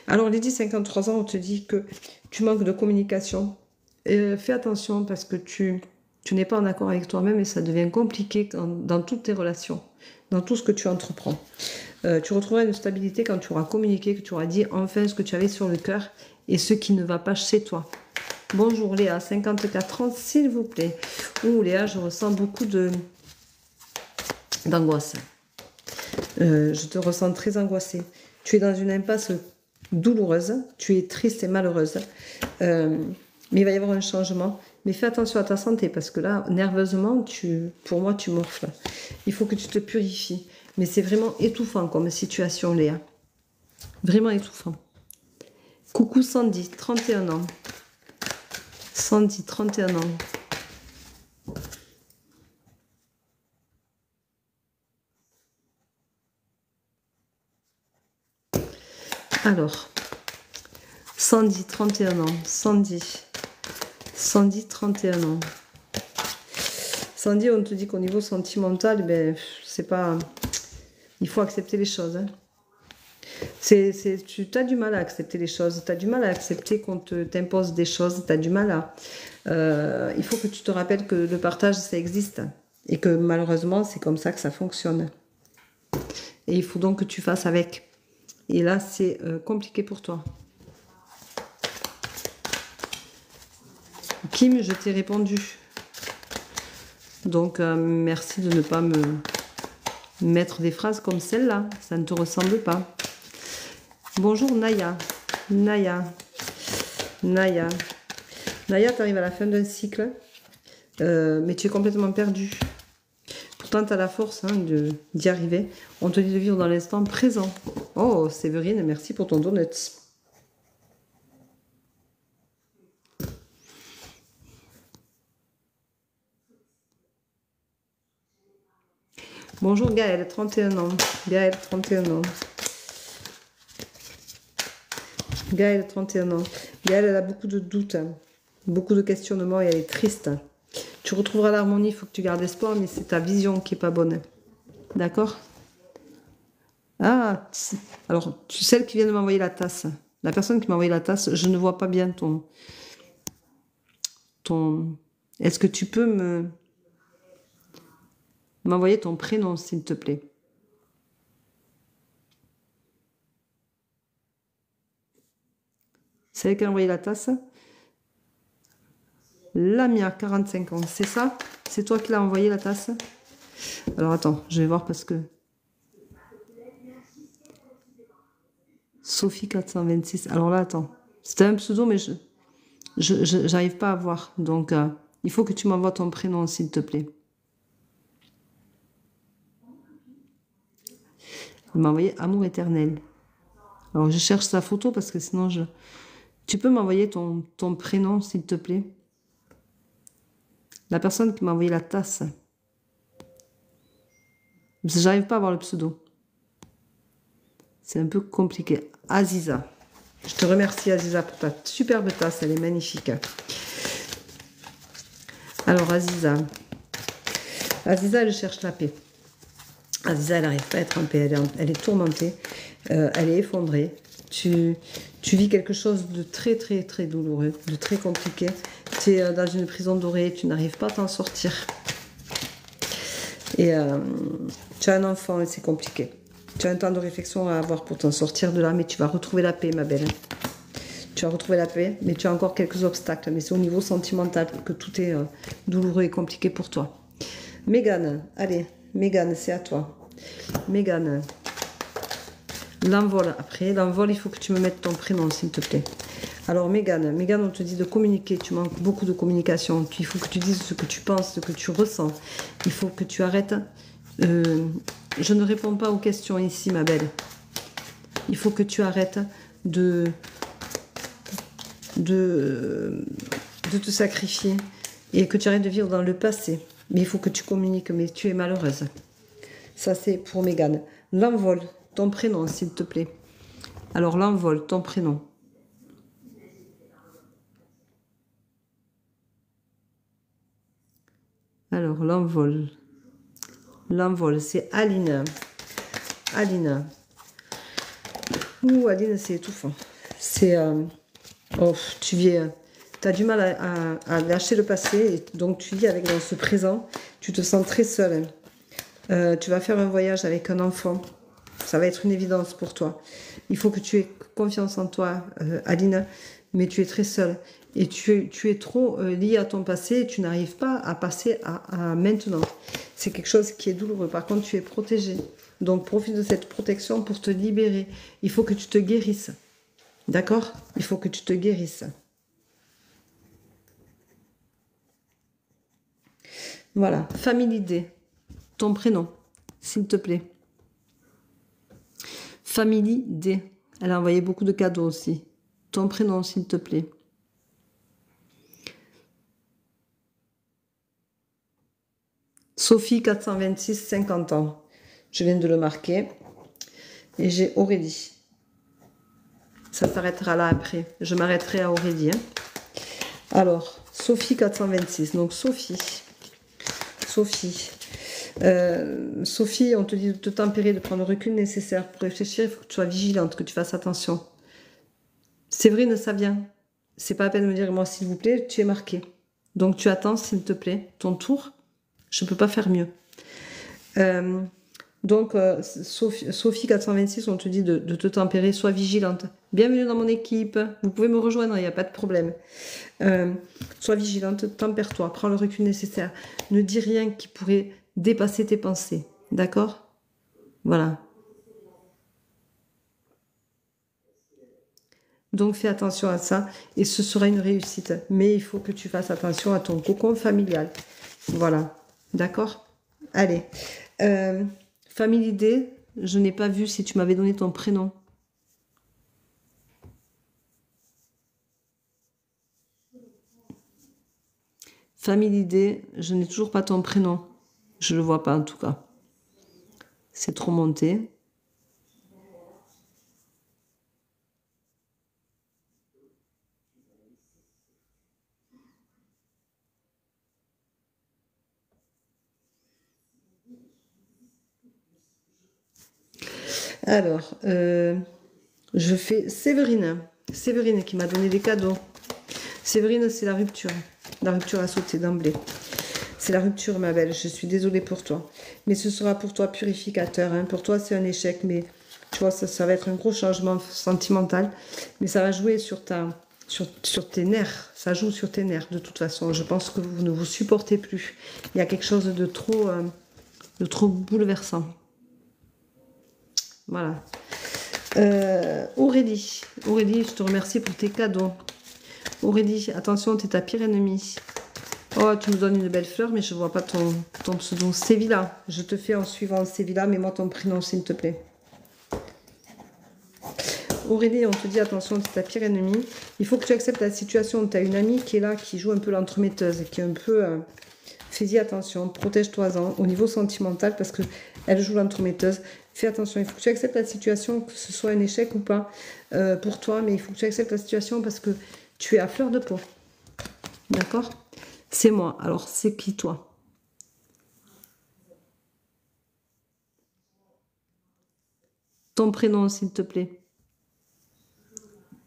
Alors, Lydie, 53 ans, on te dit que tu manques de communication. Fais attention parce que tu n'es pas en accord avec toi-même et ça devient compliqué dans toutes tes relations, dans tout ce que tu entreprends. Tu retrouveras une stabilité quand tu auras communiqué, que tu auras dit enfin ce que tu avais sur le cœur et ce qui ne va pas chez toi. Bonjour Léa, 54 ans, s'il vous plaît. Ouh Léa, je ressens beaucoup d'angoisse. Je te ressens très angoissée. Tu es dans une impasse douloureuse, tu es triste et malheureuse. Mais il va y avoir un changement. Mais fais attention à ta santé parce que là, nerveusement, pour moi, tu morfles. Il faut que tu te purifies. Mais c'est vraiment étouffant comme situation, Léa. Vraiment étouffant. Coucou Sandy, 31 ans. Sandy, 31 ans. Alors, Sandy, 31 ans. Sandy, 31 ans. Sandy, on te dit qu'au niveau sentimental, ben, c'est pas... Il faut accepter les choses. Hein. Tu as du mal à accepter les choses. Tu as du mal à accepter qu'on t'impose des choses. Tu as du mal à... il faut que tu te rappelles que le partage, ça existe. Et que malheureusement, c'est comme ça que ça fonctionne. Et il faut donc que tu fasses avec. Et là, c'est compliqué pour toi. Kim, je t'ai répondu. Donc, merci de ne pas me mettre des phrases comme celle-là. Ça ne te ressemble pas. Bonjour Naya. Naya, Naya, tu arrives à la fin d'un cycle, mais tu es complètement perdu. Pourtant, tu as la force hein, d'y arriver. On te dit de vivre dans l'instant présent. Oh, Séverine, merci pour ton donut. Bonjour Gaëlle, 31 ans. Gaëlle, 31 ans. Gaëlle, 31 ans. Gaëlle, elle a beaucoup de doutes, hein, beaucoup de questionnements et elle est triste. Tu retrouveras l'harmonie, il faut que tu gardes espoir, mais c'est ta vision qui n'est pas bonne. D'accord? Ah, alors, celle qui vient de m'envoyer la tasse. La personne qui m'a envoyé la tasse, je ne vois pas bien ton... Est-ce que tu peux m'envoyer ton prénom, s'il te plaît? C'est elle qui a envoyé la tasse? Lamia, 45 ans, c'est ça? C'est toi qui l'as envoyé la tasse? Alors attends, je vais voir parce que... Sophie 426. Alors là, attends. C'était un pseudo, mais j'arrive pas à voir. Donc, il faut que tu m'envoies ton prénom, s'il te plaît. Elle m'a envoyé Amour éternel. Alors, je cherche sa photo parce que sinon, tu peux m'envoyer ton prénom, s'il te plaît? La personne qui m'a envoyé la tasse. J'arrive pas à voir le pseudo. C'est un peu compliqué. Aziza. Je te remercie, Aziza, pour ta superbe tasse. Elle est magnifique. Alors, Aziza. Aziza, elle cherche la paix. Aziza, elle n'arrive pas à être en paix. Elle est tourmentée. Elle est effondrée. Tu vis quelque chose de très, très, très douloureux, de très compliqué. Tu es dans une prison dorée. Tu n'arrives pas à t'en sortir. Et tu as un enfant et c'est compliqué. Tu as un temps de réflexion à avoir pour t'en sortir de là, mais tu vas retrouver la paix, ma belle. Tu vas retrouver la paix, mais tu as encore quelques obstacles. Mais c'est au niveau sentimental que tout est douloureux et compliqué pour toi. Mégane, allez, Mégane, c'est à toi. Mégane, l'envol. Après, l'envol, il faut que tu me mettes ton prénom, s'il te plaît. Alors, Mégane, on te dit de communiquer. Tu manques beaucoup de communication. Il faut que tu dises ce que tu penses, ce que tu ressens. Il faut que tu arrêtes... je ne réponds pas aux questions ici, ma belle. Il faut que tu arrêtes de te sacrifier et que tu arrêtes de vivre dans le passé. Mais il faut que tu communiques, mais tu es malheureuse. Ça, c'est pour Mégane. L'envol, ton prénom, s'il te plaît. Alors, l'envol, ton prénom. Alors, l'envol. L'envol, c'est Aline. Aline. Ouh, Aline, c'est étouffant. C'est... oh, tu vis... tu as du mal à lâcher le passé, et donc tu vis avec dans ce présent. Tu te sens très seule. Tu vas faire un voyage avec un enfant. Ça va être une évidence pour toi. Il faut que tu aies confiance en toi, Aline, mais tu es très seule. Et tu es trop liée à ton passé et tu n'arrives pas à passer à maintenant. C'est quelque chose qui est douloureux. Par contre, tu es protégée. Donc, profite de cette protection pour te libérer. Il faut que tu te guérisses. D'accord? Il faut que tu te guérisses. Voilà. Famille D. Ton prénom, s'il te plaît. Famille D. Elle a envoyé beaucoup de cadeaux aussi. Ton prénom, s'il te plaît. Sophie, 426, 50 ans. Je viens de le marquer. Et j'ai Aurélie. Ça s'arrêtera là après. Je m'arrêterai à Aurélie. Hein. Alors, Sophie, 426. Donc, Sophie. Sophie, on te dit de te tempérer, de prendre le recul nécessaire pour réfléchir. Il faut que tu sois vigilante, que tu fasses attention. Séverine, ça vient. C'est pas la peine de me dire, moi, s'il vous plaît, tu es marqué. Donc, tu attends, s'il te plaît, ton tour. Je ne peux pas faire mieux. Donc, Sophie 426, on te dit de te tempérer, sois vigilante. Bienvenue dans mon équipe. Vous pouvez me rejoindre, il n'y a pas de problème. Sois vigilante, tempère-toi, prends le recul nécessaire. Ne dis rien qui pourrait dépasser tes pensées. D'accord? Voilà. Donc fais attention à ça et ce sera une réussite. Mais il faut que tu fasses attention à ton cocon familial. Voilà, d'accord? Allez. Family Day, je n'ai pas vu si tu m'avais donné ton prénom. Family Day, je n'ai toujours pas ton prénom. Je ne le vois pas en tout cas. C'est trop monté. Alors, je fais Séverine. Séverine qui m'a donné des cadeaux. Séverine, c'est la rupture. La rupture a sauté d'emblée. C'est la rupture, ma belle. Je suis désolée pour toi. Mais ce sera pour toi purificateur. Hein. Pour toi, c'est un échec. Mais tu vois, ça va être un gros changement sentimental. Mais ça va jouer sur tes nerfs. Ça joue sur tes nerfs, de toute façon. Je pense que vous ne vous supportez plus. Il y a quelque chose de trop bouleversant. Voilà. Aurélie, je te remercie pour tes cadeaux. Aurélie, attention, tu es ta pire ennemie. Oh, tu me donnes une belle fleur, mais je ne vois pas ton pseudo. Sévilla, je te fais en suivant Sévilla, mets-moi ton prénom, s'il te plaît. Aurélie, on te dit, attention, tu es ta pire ennemie. Il faut que tu acceptes la situation. Tu as une amie qui est là, qui joue un peu l'entremetteuse, et qui est un peu... Fais-y attention, protège-toi-en au niveau sentimental, parce qu'elle joue l'entremetteuse. Fais attention, il faut que tu acceptes la situation, que ce soit un échec ou pas pour toi, mais il faut que tu acceptes la situation parce que tu es à fleur de peau. D'accord? C'est moi. Alors, c'est qui toi? Ton prénom, s'il te plaît.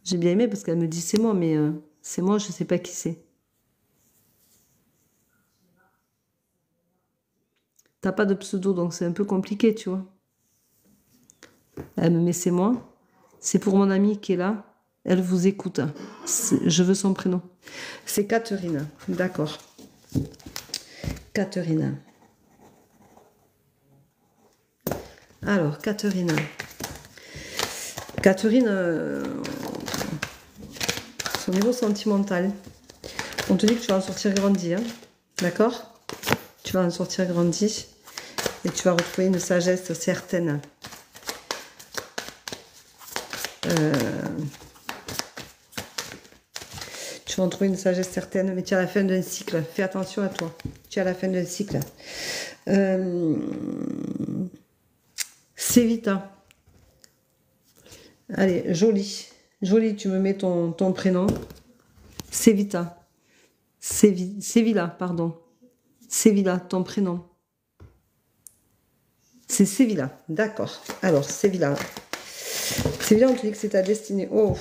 J'ai bien aimé parce qu'elle me dit c'est moi, mais c'est moi, je ne sais pas qui c'est. T'as pas de pseudo, donc c'est un peu compliqué, tu vois. Elle me met c'est moi. C'est pour mon amie qui est là. Elle vous écoute. Je veux son prénom. C'est Catherine. D'accord. Catherine. Alors, Catherine. Catherine, son niveau sentimental. On te dit que tu vas en sortir grandi. Hein, d'accord? Tu vas en sortir grandi. Et tu vas retrouver une sagesse certaine. Tu vas en trouver une sagesse certaine, mais tu es à la fin d'un cycle. Fais attention à toi. Tu es à la fin d'un cycle. C'est vite. Hein. Allez, jolie. Jolie, tu me mets ton prénom. C'est Vita. Sévilla, pardon. Sévilla, ton prénom. C'est Sévilla, d'accord. Alors, Sévilla. Sévilla, on te dit que c'est ta destinée. Oh,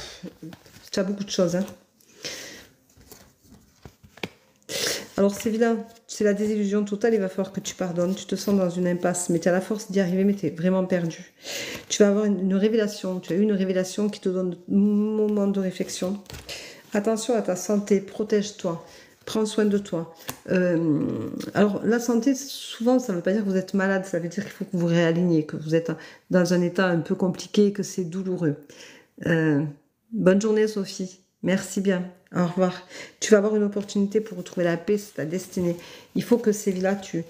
tu as beaucoup de choses. Hein. Alors, Sévilla, c'est la désillusion totale. Il va falloir que tu pardonnes. Tu te sens dans une impasse, mais tu as la force d'y arriver, mais tu es vraiment perdu. Tu vas avoir une révélation. Tu as eu une révélation qui te donne un moment de réflexion. Attention à ta santé, protège-toi. Prends soin de toi. Alors, la santé, souvent, ça ne veut pas dire que vous êtes malade. Ça veut dire qu'il faut que vous vous réaligniez, que vous êtes dans un état un peu compliqué, que c'est douloureux. Bonne journée, Sophie. Merci bien. Au revoir. Tu vas avoir une opportunité pour retrouver la paix, c'est ta destinée. Il faut que Sévilla, tu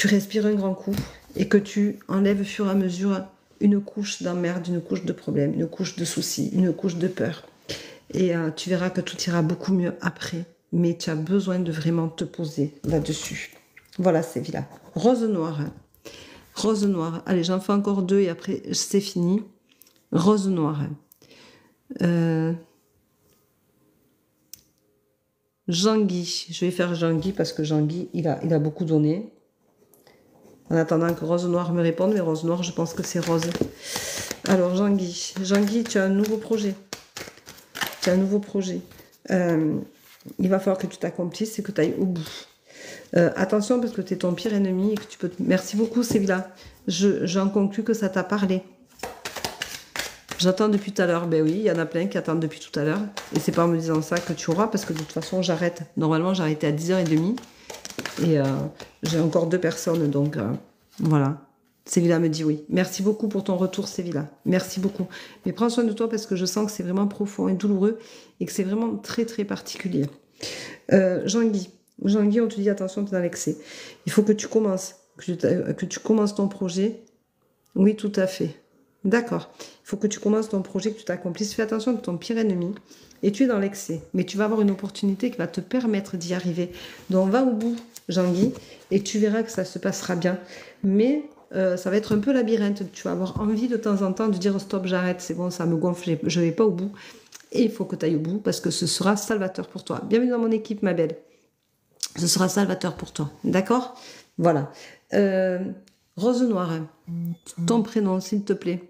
respires un grand coup et que tu enlèves au fur et à mesure une couche d'emmerde, une couche de problèmes, une couche de soucis, une couche de peur. Et tu verras que tout ira beaucoup mieux après. Mais tu as besoin de vraiment te poser là-dessus. Voilà, Sévilla. Rose noire. Hein. Rose noire. Allez, j'en fais encore 2 et après, c'est fini. Rose noire. Jean-Guy. Je vais faire Jean-Guy parce que Jean-Guy, il a beaucoup donné. En attendant que Rose Noire me réponde, mais Rose Noire, je pense que c'est Rose. Alors, Jean-Guy. Jean-Guy, tu as un nouveau projet. Tu as un nouveau projet. Il va falloir que tu t'accomplisses et que tu ailles au bout. Attention, parce que tu es ton pire ennemi et que tu peux... Merci beaucoup, Sévilla. J'en conclus que ça t'a parlé. J'attends depuis tout à l'heure. Ben oui, il y en a plein qui attendent depuis tout à l'heure. Et c'est pas en me disant ça que tu auras, parce que de toute façon, j'arrête. Normalement, j'ai arrêté à 10h30. Et j'ai encore 2 personnes, donc voilà. Sévilla me dit oui. Merci beaucoup pour ton retour, Sévilla. Merci beaucoup. Mais prends soin de toi parce que je sens que c'est vraiment profond et douloureux et que c'est vraiment très, très particulier. Jean-Guy. Jean-Guy, on te dit attention, tu es dans l'excès. Il faut que tu commences, que tu commences ton projet. Oui, tout à fait. D'accord. Il faut que tu commences ton projet, que tu t'accomplisses. Fais attention de ton pire ennemi. Et tu es dans l'excès. Mais tu vas avoir une opportunité qui va te permettre d'y arriver. Donc, va au bout, Jean-Guy, et tu verras que ça se passera bien. Mais ça va être un peu labyrinthe. Tu vas avoir envie de temps en temps de dire stop, j'arrête, c'est bon, ça me gonfle, je ne vais pas au bout. Et il faut que tu ailles au bout parce que ce sera salvateur pour toi. Bienvenue dans mon équipe, ma belle. Ce sera salvateur pour toi. D'accord? Voilà. Rose Noire, ton prénom, s'il te plaît.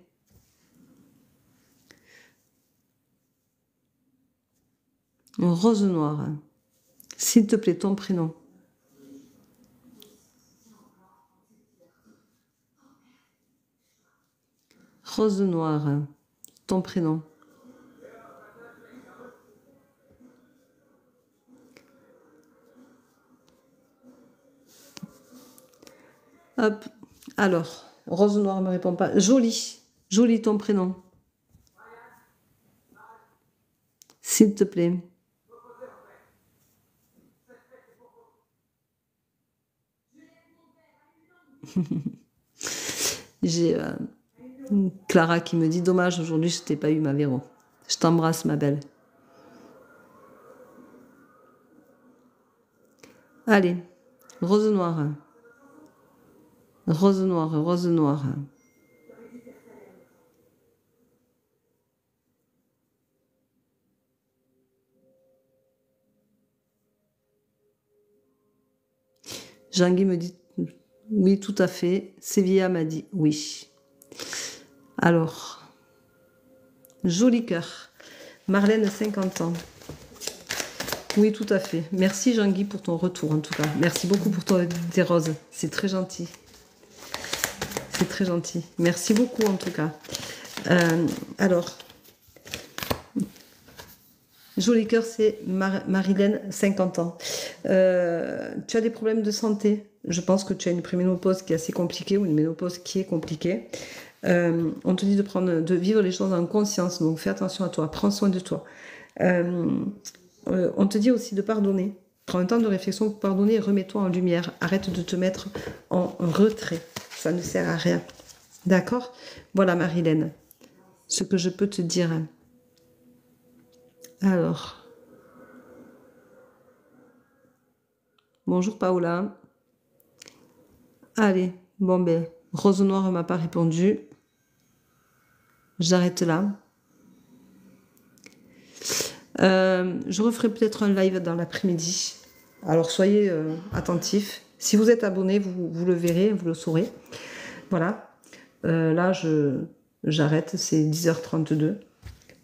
Rose Noire, s'il te plaît, ton prénom. Rose Noire, ton prénom. Hop. Alors, Rose Noire ne me répond pas. Jolie. Jolie ton prénom. S'il te plaît. J'ai Clara qui me dit dommage, aujourd'hui je t'ai pas eu, ma Véro. Je t'embrasse, ma belle. Allez, Rose Noire. Rose Noire, Rose Noire. Jean-Guy me dit oui, tout à fait. Sévilla m'a dit oui. Alors, joli cœur. Marlène, 50 ans. Oui, tout à fait. Merci Jean-Guy pour ton retour en tout cas. Merci beaucoup pour tes roses. C'est très gentil. C'est très gentil. Merci beaucoup en tout cas. Alors, joli cœur, c'est Marilène, 50 ans. Tu as des problèmes de santé. Je pense que tu as une préménopause qui est assez compliquée ou une ménopause qui est compliquée. On te dit de vivre les choses en conscience. Donc fais attention à toi. Prends soin de toi. On te dit aussi de pardonner. Prends un temps de réflexion pour pardonner et remets-toi en lumière. Arrête de te mettre en retrait. Ça ne sert à rien. D'accord? Voilà, Marilène, ce que je peux te dire. Alors, bonjour Paola. Allez, bon ben, Rose Noire ne m'a pas répondu. J'arrête là. Je referai peut-être un live dans l'après-midi. Alors soyez attentifs. Si vous êtes abonné, vous le verrez, vous le saurez. Voilà. Là, j'arrête, c'est 10h32.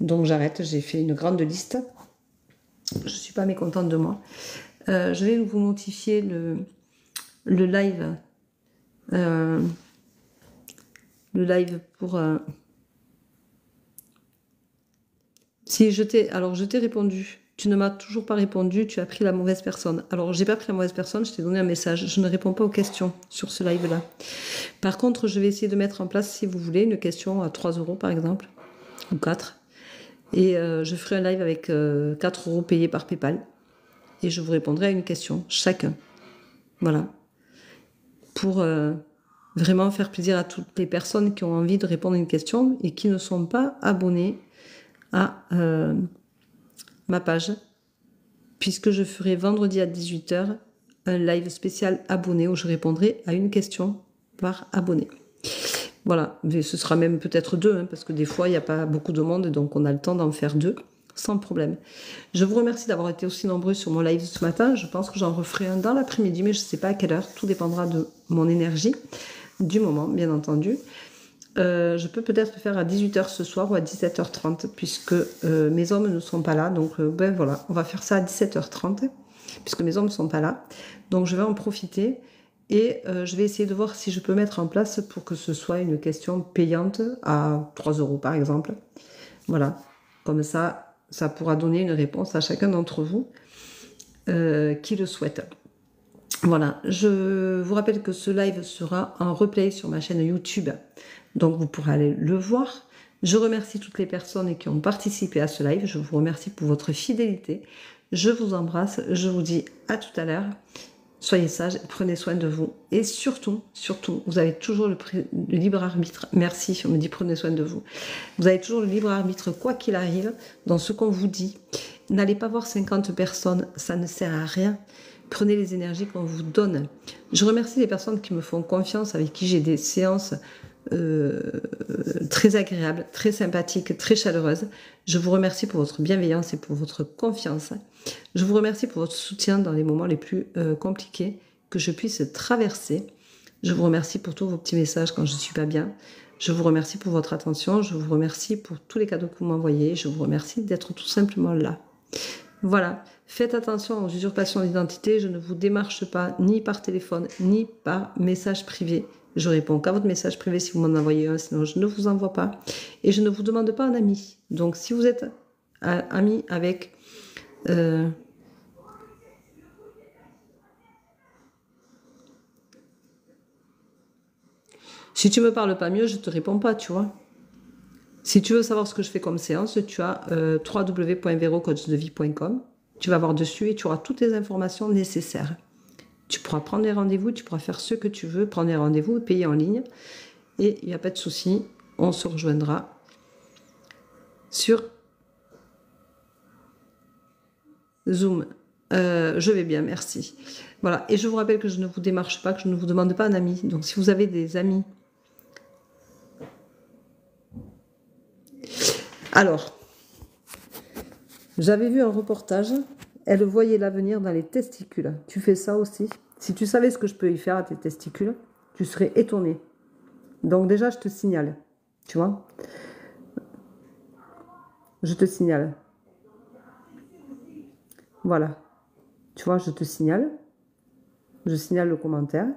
Donc j'arrête, j'ai fait une grande liste. Je ne suis pas mécontente de moi. Je vais vous notifier le live. Le live pour... Si je t'ai répondu, tu ne m'as toujours pas répondu, tu as pris la mauvaise personne. Alors, j'ai pas pris la mauvaise personne, je t'ai donné un message. Je ne réponds pas aux questions sur ce live-là. Par contre, je vais essayer de mettre en place, si vous voulez, une question à 3 € par exemple, ou 4. Et je ferai un live avec 4 € payés par PayPal. Et je vous répondrai à une question, chacun. Voilà. Pour vraiment faire plaisir à toutes les personnes qui ont envie de répondre à une question et qui ne sont pas abonnées à ma page, puisque je ferai vendredi à 18h un live spécial abonné où je répondrai à une question par abonné. Voilà, mais ce sera même peut-être 2, hein, parce que des fois il n'y a pas beaucoup de monde, donc on a le temps d'en faire 2 sans problème. Je vous remercie d'avoir été aussi nombreux sur mon live ce matin. Je pense que j'en referai un dans l'après-midi, mais je ne sais pas à quelle heure, tout dépendra de mon énergie, du moment bien entendu. Je peux peut-être le faire à 18h ce soir ou à 17h30 puisque mes hommes ne sont pas là. Donc ben voilà, on va faire ça à 17h30 puisque mes hommes ne sont pas là. Donc je vais en profiter et je vais essayer de voir si je peux mettre en place pour que ce soit une question payante à 3 € par exemple. Voilà, comme ça, ça pourra donner une réponse à chacun d'entre vous qui le souhaite. Voilà, je vous rappelle que ce live sera en replay sur ma chaîne YouTube, donc vous pourrez aller le voir. Je remercie toutes les personnes qui ont participé à ce live, je vous remercie pour votre fidélité. Je vous embrasse, je vous dis à tout à l'heure. Soyez sages, prenez soin de vous. Et surtout, surtout, vous avez toujours le libre arbitre. Merci, on me dit prenez soin de vous. Vous avez toujours le libre arbitre, quoi qu'il arrive, dans ce qu'on vous dit. N'allez pas voir 50 personnes, ça ne sert à rien. Prenez les énergies qu'on vous donne. Je remercie les personnes qui me font confiance, avec qui j'ai des séances très agréables, très sympathiques, très chaleureuses. Je vous remercie pour votre bienveillance et pour votre confiance. Je vous remercie pour votre soutien dans les moments les plus compliqués que je puisse traverser. Je vous remercie pour tous vos petits messages quand je ne suis pas bien. Je vous remercie pour votre attention. Je vous remercie pour tous les cadeaux que vous m'envoyez. Je vous remercie d'être tout simplement là. Voilà. Faites attention aux usurpations d'identité. Je ne vous démarche pas ni par téléphone, ni par message privé. Je réponds qu'à votre message privé si vous m'en envoyez un, sinon je ne vous envoie pas. Et je ne vous demande pas un ami. Donc si vous êtes ami avec... si tu me parles pas mieux, je te réponds pas, tu vois. Si tu veux savoir ce que je fais comme séance, tu as www.verocoachdevie.com. Tu vas voir dessus et tu auras toutes les informations nécessaires. Tu pourras prendre des rendez-vous, tu pourras faire ce que tu veux, prendre des rendez-vous, payer en ligne. Et il n'y a pas de souci, on se rejoindra sur Zoom. Je vais bien, merci. Voilà, et je vous rappelle que je ne vous démarche pas, que je ne vous demande pas un ami. Donc si vous avez des amis... Alors, j'avais vu un reportage, elle voyait l'avenir dans les testicules. Tu fais ça aussi? Si tu savais ce que je peux y faire à tes testicules, tu serais étonné. Donc déjà, je te signale, tu vois. Je te signale. Voilà. Tu vois, je te signale. Je signale le commentaire.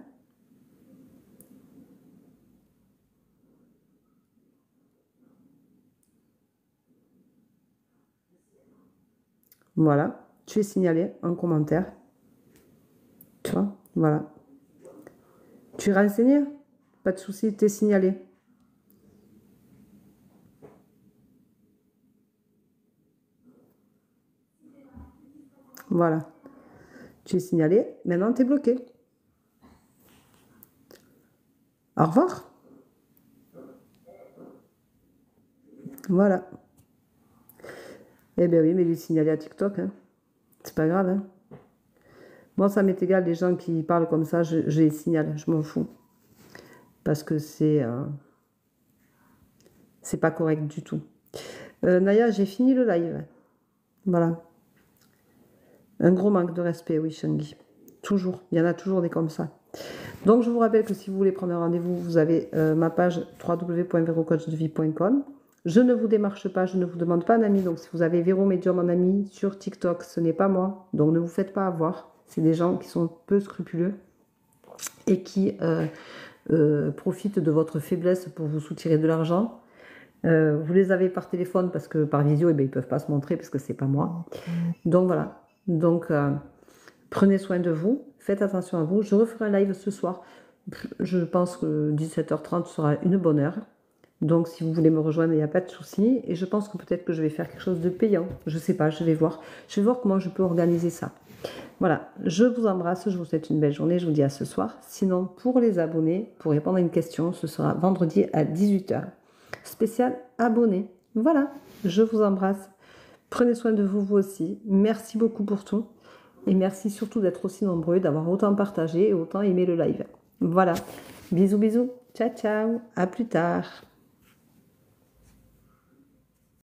Voilà. Tu es signalé en commentaire. Tu vois, voilà. Tu es renseigné? Pas de souci, tu es signalé. Voilà. Tu es signalé. Maintenant, tu es bloqué. Au revoir. Voilà. Eh bien oui, mais lui signaler à TikTok, hein. C'est pas grave, hein. Moi, ça m'est égal, les gens qui parlent comme ça, je les signale, je m'en fous. Parce que c'est pas correct du tout. Naya, j'ai fini le live. Voilà. Un gros manque de respect, oui, Shangi. Toujours. Il y en a toujours des comme ça. Donc, je vous rappelle que si vous voulez prendre un rendez-vous, vous avez ma page www.verocoachdevie.com. Je ne vous démarche pas, je ne vous demande pas un ami. Donc, si vous avez Véro Médium en ami sur TikTok, ce n'est pas moi. Donc, ne vous faites pas avoir. C'est des gens qui sont peu scrupuleux et qui profitent de votre faiblesse pour vous soutirer de l'argent. Vous les avez par téléphone parce que par visio, eh bien, ils ne peuvent pas se montrer parce que c'est pas moi. Donc, voilà. Donc, prenez soin de vous. Faites attention à vous. Je referai un live ce soir. Je pense que 17h30 sera une bonne heure. Donc, si vous voulez me rejoindre, il n'y a pas de souci. Et je pense que peut-être que je vais faire quelque chose de payant. Je ne sais pas, je vais voir. Je vais voir comment je peux organiser ça. Voilà, je vous embrasse, je vous souhaite une belle journée. Je vous dis à ce soir. Sinon, pour les abonnés, pour répondre à une question, ce sera vendredi à 18h. Spécial abonné. Voilà, je vous embrasse. Prenez soin de vous, vous aussi. Merci beaucoup pour tout. Et merci surtout d'être aussi nombreux, d'avoir autant partagé et autant aimé le live. Voilà, bisous, bisous. Ciao, ciao. À plus tard.